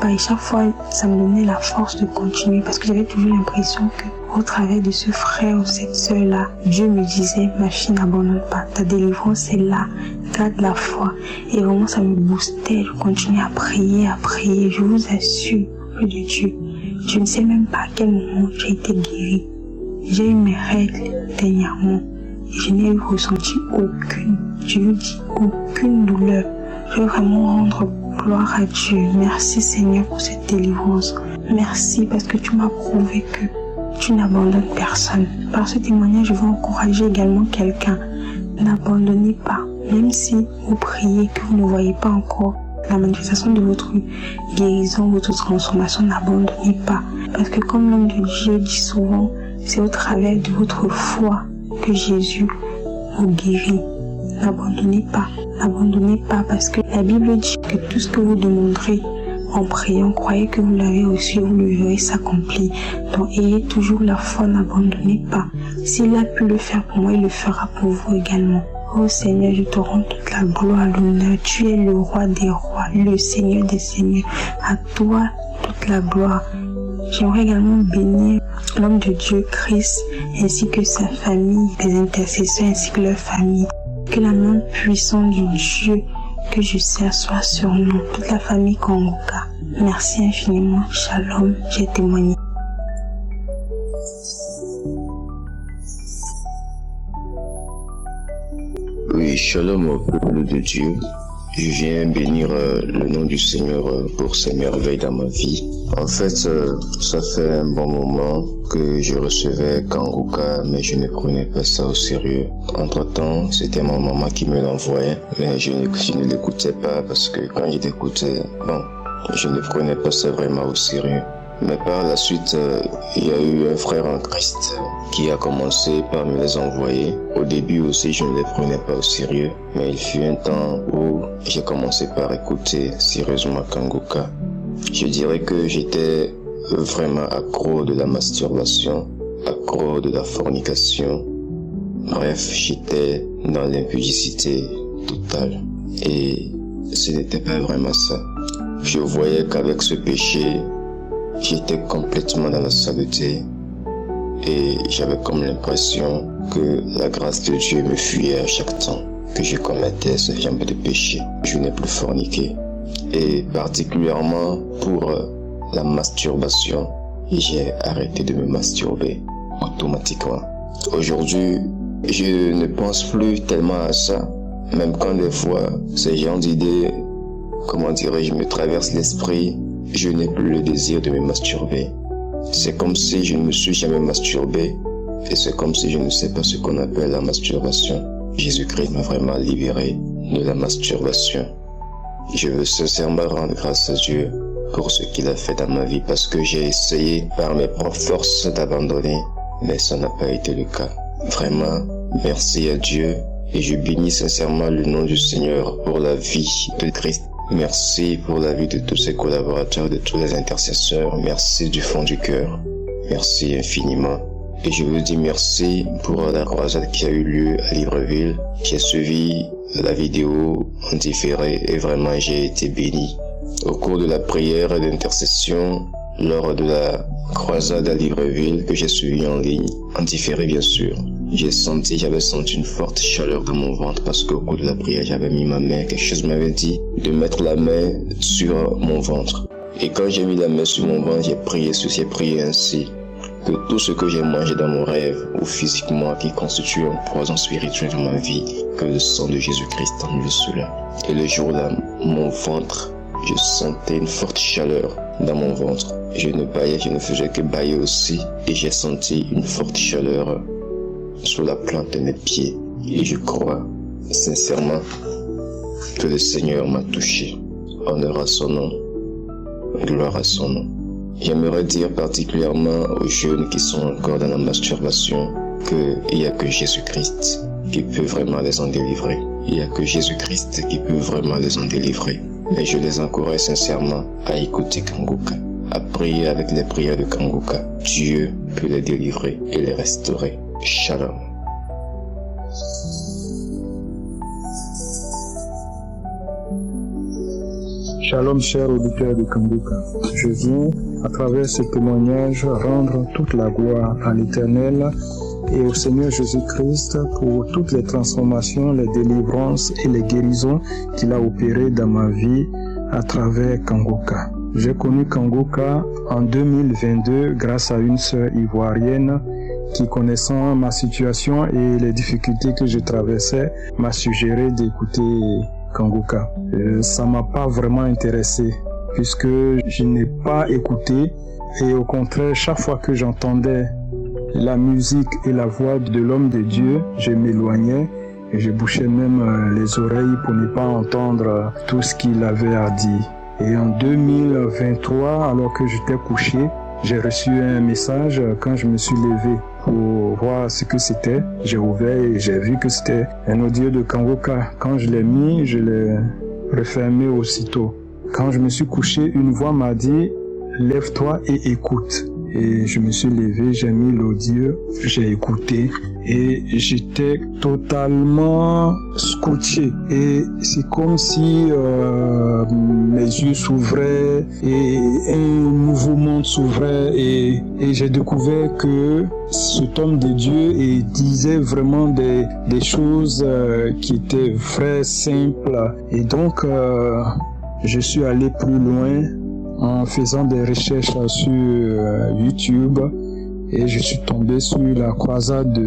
Et chaque fois ça me donnait la force de continuer parce que j'avais toujours l'impression que au travers de ce frère ou cette soeur là, Dieu me disait, ma fille, n'abandonne pas, ta délivrance est là, garde la foi. Et vraiment ça me boostait, je continuais à prier. Je vous assure, Dieu de Dieu, je ne sais même pas à quel moment j'ai été guérie. J'ai eu mes règles dernièrement et je n'ai ressenti aucune douleur. Je veux vraiment rendre gloire à Dieu. Merci Seigneur pour cette délivrance. Merci parce que tu m'as prouvé que tu n'abandonnes personne. Par ce témoignage, je veux encourager également quelqu'un. N'abandonnez pas. Même si vous priez que vous ne voyez pas encore la manifestation de votre guérison, votre transformation, n'abandonnez pas. Parce que comme l'homme de Dieu dit souvent, c'est au travers de votre foi que Jésus vous guérit. N'abandonnez pas parce que la Bible dit que tout ce que vous demanderez en priant, croyez que vous l'avez reçu, vous le verrez s'accomplir. Donc ayez toujours la foi, n'abandonnez pas. S'il a pu le faire pour moi, il le fera pour vous également. Oh Seigneur, je te rends toute la gloire, l'honneur. Tu es le roi des rois, le Seigneur des seigneurs. À toi toute la gloire. J'aimerais également bénir l'homme de Dieu, Christ, ainsi que sa famille, les intercesseurs ainsi que leur famille. Que la main puissante du Dieu que je sers soit sur nous, toute la famille Kanguka. Merci infiniment. Shalom, j'ai témoigné. Oui, shalom au peuple de Dieu. Je viens bénir le nom du Seigneur pour ses merveilles dans ma vie. En fait, ça fait un bon moment que je recevais Kanguka, mais je ne prenais pas ça au sérieux. Entre-temps, c'était ma maman qui me l'envoyait, mais je ne l'écoutais pas parce que quand je l'écoutais, je ne prenais pas ça vraiment au sérieux. Mais par la suite, il y a eu un frère en Christ qui a commencé par me les envoyer. Au début aussi, je ne les prenais pas au sérieux, mais il fut un temps où j'ai commencé par écouter sérieusement Kanguka. Je dirais que j'étais vraiment accro de la masturbation, accro de la fornication. Bref, j'étais dans l'impudicité totale. Et ce n'était pas vraiment ça. Je voyais qu'avec ce péché, j'étais complètement dans la saleté. Et j'avais comme l'impression que la grâce de Dieu me fuyait à chaque temps que je commettais ce genre de péché. Je n'ai plus forniqué. Et particulièrement pour la masturbation, j'ai arrêté de me masturber automatiquement. Aujourd'hui, je ne pense plus tellement à ça, même quand des fois ces genres d'idées, me traversent l'esprit, je n'ai plus le désir de me masturber. C'est comme si je ne me suis jamais masturbé et c'est comme si je ne sais pas ce qu'on appelle la masturbation. Jésus-Christ m'a vraiment libéré de la masturbation. Je veux sincèrement rendre grâce à Dieu pour ce qu'il a fait dans ma vie parce que j'ai essayé par mes propres forces d'abandonner, mais ça n'a pas été le cas. Vraiment, merci à Dieu et je bénis sincèrement le nom du Seigneur pour la vie de Christ. Merci pour la vie de tous ses collaborateurs, de tous les intercesseurs. Merci du fond du cœur. Merci infiniment. Et je vous dis merci pour la croisade qui a eu lieu à Libreville. J'ai suivi la vidéo en différé et vraiment j'ai été béni. Au cours de la prière et d'intercession, lors de la croisade à Libreville que j'ai suivie en ligne, en différé bien sûr, j'avais senti une forte chaleur dans mon ventre parce qu'au cours de la prière, j'avais mis ma main, quelque chose m'avait dit de mettre la main sur mon ventre. Et quand j'ai mis la main sur mon ventre, j'ai prié ainsi. Que tout ce que j'ai mangé dans mon rêve ou physiquement qui constitue un poison spirituel de ma vie, que le sang de Jésus-Christ annule cela. Et le jour-là, mon ventre, je sentais une forte chaleur dans mon ventre. Je ne baillais, je ne faisais que bailler aussi. Et j'ai senti une forte chaleur sur la plante de mes pieds. Et je crois sincèrement que le Seigneur m'a touché. Honneur à son nom, gloire à son nom. J'aimerais dire particulièrement aux jeunes qui sont encore dans la masturbation qu'il n'y a que Jésus-Christ qui peut vraiment les en délivrer. Il n'y a que Jésus-Christ qui peut vraiment les en délivrer. Et je les encourage sincèrement à écouter Kanguka, à prier avec les prières de Kanguka. Dieu peut les délivrer et les restaurer. Shalom. Shalom, chers auditeurs de Kanguka. Je viens, à travers ce témoignage, rendre toute la gloire à l'Éternel et au Seigneur Jésus-Christ pour toutes les transformations, les délivrances et les guérisons qu'il a opérées dans ma vie à travers Kanguka. J'ai connu Kanguka en 2022 grâce à une sœur ivoirienne qui, connaissant ma situation et les difficultés que je traversais, m'a suggéré d'écouter Kanguka. Ça m'a pas vraiment intéressé puisque je n'ai pas écouté et au contraire, chaque fois que j'entendais la musique et la voix de l'homme de Dieu, je m'éloignais et je bouchais même les oreilles pour ne pas entendre tout ce qu'il avait à dire. Et en 2023, alors que j'étais couché, j'ai reçu un message quand je me suis levé pour voir ce que c'était. J'ai ouvert et j'ai vu que c'était un audio de Kanguka. Quand je l'ai mis, je l'ai refermé aussitôt. Quand je me suis couché, une voix m'a dit « Lève-toi et écoute ». Et je me suis levé, j'ai mis l'audio, j'ai écouté et j'étais totalement scotché. Et c'est comme si mes yeux s'ouvraient et un nouveau monde s'ouvrait et j'ai découvert que cet homme de Dieu disait vraiment des choses qui étaient vraies, simples. Et donc, je suis allé plus loin en faisant des recherches sur YouTube et je suis tombé sur la croisade de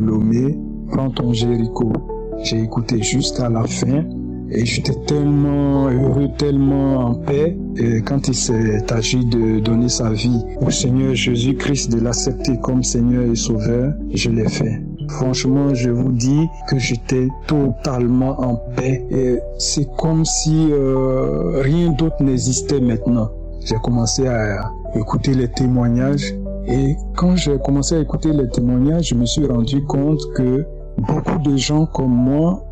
Lomé, Prends ton Jéricho. J'ai écouté jusqu'à la fin et j'étais tellement heureux, tellement en paix. Et quand il s'est agi de donner sa vie au Seigneur Jésus-Christ, de l'accepter comme Seigneur et Sauveur, je l'ai fait. Franchement, je vous dis que j'étais totalement en paix et c'est comme si rien d'autre n'existait maintenant. J'ai commencé à écouter les témoignages et quand j'ai commencé à écouter les témoignages, je me suis rendu compte que beaucoup de gens comme moi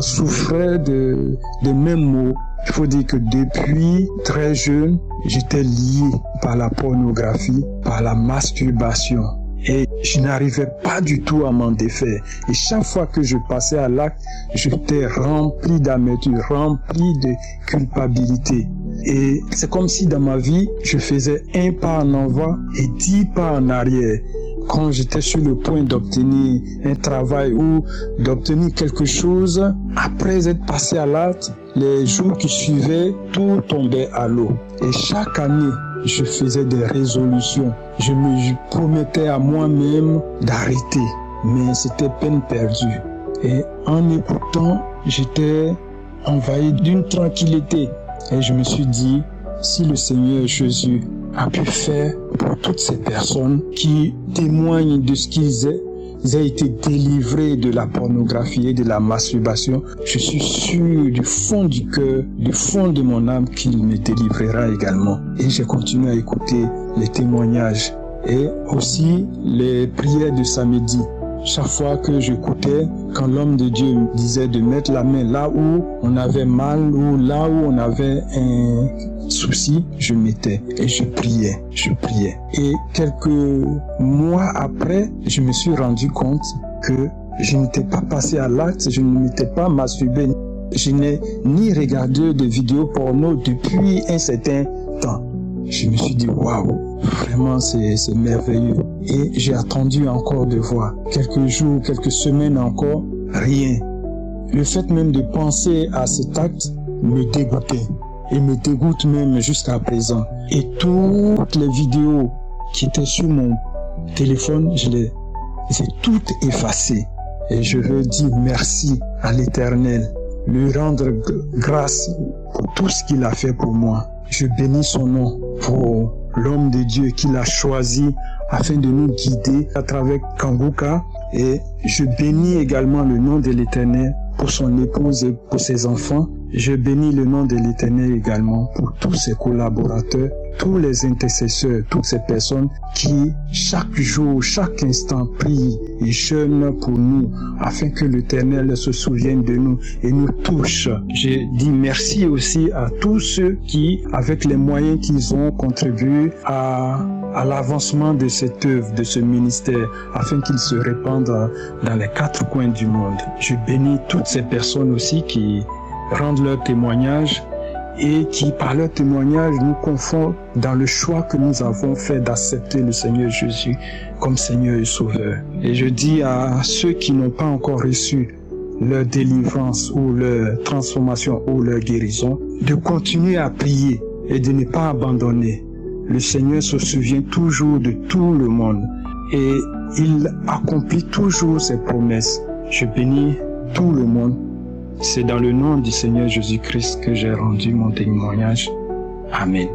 souffraient des mêmes maux. Il faut dire que depuis très jeune, j'étais lié par la pornographie, par la masturbation. Et je n'arrivais pas du tout à m'en défaire. Et chaque fois que je passais à l'acte, j'étais rempli d'amertume, rempli de culpabilité. Et c'est comme si dans ma vie, je faisais un pas en avant et 10 pas en arrière. Quand j'étais sur le point d'obtenir un travail ou d'obtenir quelque chose, après être passé à l'acte, les jours qui suivaient, tout tombait à l'eau. Et chaque année, je faisais des résolutions. Je me promettais à moi-même d'arrêter. Mais c'était peine perdue. Et en écoutant, j'étais envahi d'une tranquillité. Et je me suis dit, si le Seigneur Jésus a pu faire pour toutes ces personnes qui témoignent de ce qu'ils aient été délivrés de la pornographie et de la masturbation, je suis sûr du fond du cœur, du fond de mon âme qu'il me délivrera également. Et j'ai continué à écouter les témoignages et aussi les prières de samedi. Chaque fois que j'écoutais, quand l'homme de Dieu me disait de mettre la main là où on avait mal ou là où on avait un souci, je mettais et je priais. Et quelques mois après, je me suis rendu compte que je n'étais pas passé à l'acte, je ne m'étais pas masturbé. Je n'ai ni regardé de vidéos porno depuis un certain temps. Je me suis dit, waouh, vraiment c'est merveilleux. Et j'ai attendu encore de voir. Quelques jours, quelques semaines encore, rien. Le fait même de penser à cet acte me dégoûtait. et me dégoûte même jusqu'à présent. Et toutes les vidéos qui étaient sur mon téléphone, je les ai toutes effacées. Et je veux dire merci à l'Éternel, lui rendre grâce pour tout ce qu'il a fait pour moi. Je bénis son nom pour l'homme de Dieu qu'il a choisi afin de nous guider à travers Kanguka. Et je bénis également le nom de l'Éternel pour son épouse et pour ses enfants. Je bénis le nom de l'Éternel également pour tous ses collaborateurs, tous les intercesseurs, toutes ces personnes qui, chaque jour, chaque instant, prient et jeûnent pour nous, afin que l'Éternel se souvienne de nous et nous touche. Je dis merci aussi à tous ceux qui, avec les moyens qu'ils ont, contribué à l'avancement de cette œuvre, de ce ministère, afin qu'il se répande dans les 4 coins du monde. Je bénis toutes ces personnes aussi qui rendent leur témoignage et qui, par leur témoignage, nous confortent dans le choix que nous avons fait d'accepter le Seigneur Jésus comme Seigneur et Sauveur. Et je dis à ceux qui n'ont pas encore reçu leur délivrance ou leur transformation ou leur guérison, de continuer à prier et de ne pas abandonner. Le Seigneur se souvient toujours de tout le monde et il accomplit toujours ses promesses. Je bénis tout le monde. C'est dans le nom du Seigneur Jésus-Christ que j'ai rendu mon témoignage. Amen.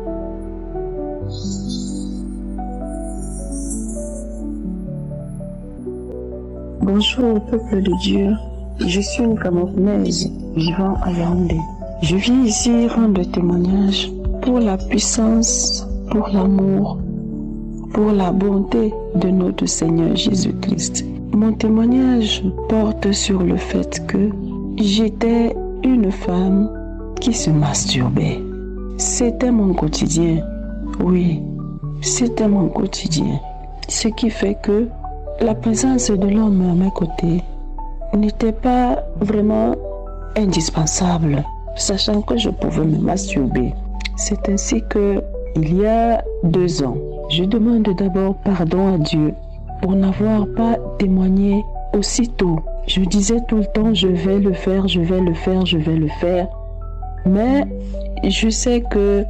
Bonjour au peuple de Dieu. Je suis une Camerounaise vivant à Yaoundé. Je viens ici rendre témoignage pour la puissance, pour l'amour, pour la bonté de notre Seigneur Jésus-Christ. Mon témoignage porte sur le fait que j'étais une femme qui se masturbait. C'était mon quotidien. Oui, c'était mon quotidien. Ce qui fait que la présence de l'homme à mes côtés n'était pas vraiment indispensable, sachant que je pouvais me masturber. C'est ainsi que, il y a 2 ans, je demande d'abord pardon à Dieu pour n'avoir pas témoigné aussitôt. Je disais tout le temps, je vais le faire, je vais le faire, je vais le faire. Mais je sais que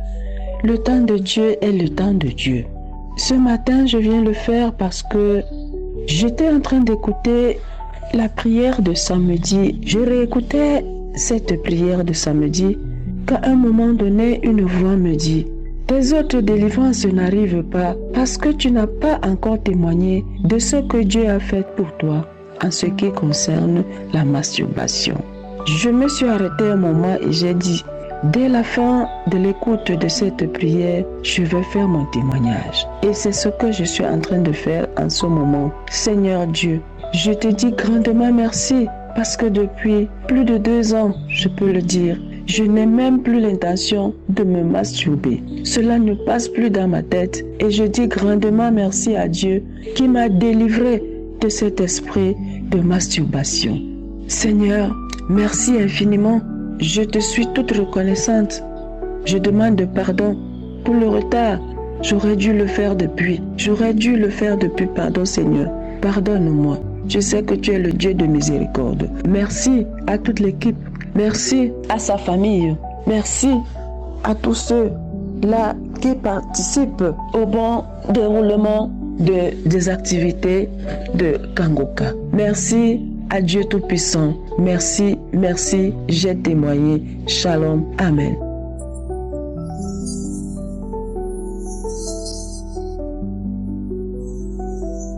le temps de Dieu est le temps de Dieu. Ce matin, je viens le faire parce que j'étais en train d'écouter la prière de samedi. Je réécoutais cette prière de samedi qu'à un moment donné, une voix me dit: tes autres délivrances n'arrivent pas parce que tu n'as pas encore témoigné de ce que Dieu a fait pour toi en ce qui concerne la masturbation. Je me suis arrêtée un moment et j'ai dit, dès la fin de l'écoute de cette prière, je vais faire mon témoignage. Et c'est ce que je suis en train de faire en ce moment. Seigneur Dieu, je te dis grandement merci parce que depuis plus de 2 ans, je peux le dire, je n'ai même plus l'intention de me masturber. Cela ne passe plus dans ma tête et je dis grandement merci à Dieu qui m'a délivré de cet esprit de masturbation. Seigneur, merci infiniment. Je te suis toute reconnaissante. Je demande pardon pour le retard. J'aurais dû le faire depuis. Pardon Seigneur. Pardonne-moi. Je sais que tu es le Dieu de miséricorde. Merci à toute l'équipe. Merci à sa famille. Merci à tous ceux-là qui participent au bon déroulement des activités de Kanguka. Merci à Dieu Tout-Puissant. Merci, merci, j'ai témoigné. Shalom, Amen.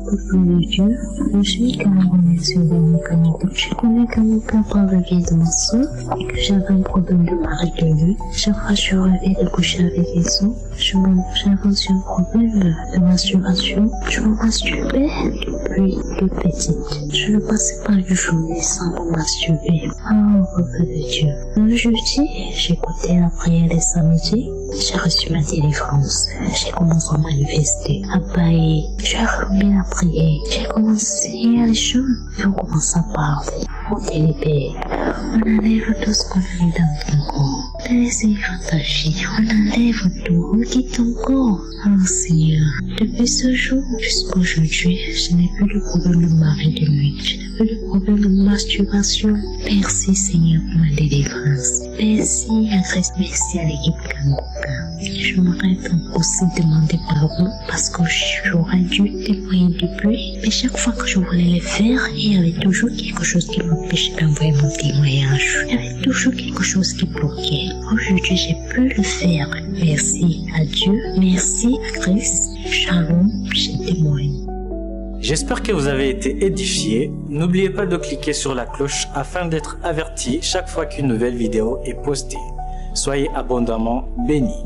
Peuple de Dieu, je suis camerounaise venue Kanguka. Je connais Kanguka par le biais de ma soeur et que j'avais un problème de perte de vue. Chaque fois que je rêvais de coucher avec les autres, j'avais aussi un problème de masturbation. Je me masturbais depuis toute petite. Je ne passais pas une journée sans me masturber. Oh, peuple de Dieu. Le jeudi, j'écoutais la prière des samedis. J'ai reçu ma délivrance. J'ai commencé à manifester, à bailler. J'ai remis la prière. J'ai commencé à les gens. On commence à parler. On est libéré. On enlève tout ce qu'on a mis dans le corps. Père Seigneur, ta vie, on enlève tout, on quitte ton corps. Oh Seigneur, depuis ce jour jusqu'à aujourd'hui, je n'ai plus de problème de mari de nuit, je n'ai plus de problème de masturbation. Merci Seigneur pour ma délivrance. Merci à Christ, merci à l'équipe Kanguka. J'aimerais aussi demander pardon parce que j'aurais dû témoigner depuis, mais chaque fois que je voulais le faire, il y avait toujours quelque chose qui m'empêchait d'envoyer mon témoignage. Il y avait toujours quelque chose qui bloquait. Aujourd'hui, j'ai pu le faire. Merci à Dieu, merci à Christ. Shalom, je témoigne. J'espère que vous avez été édifiés. N'oubliez pas de cliquer sur la cloche afin d'être averti chaque fois qu'une nouvelle vidéo est postée. Soyez abondamment bénis.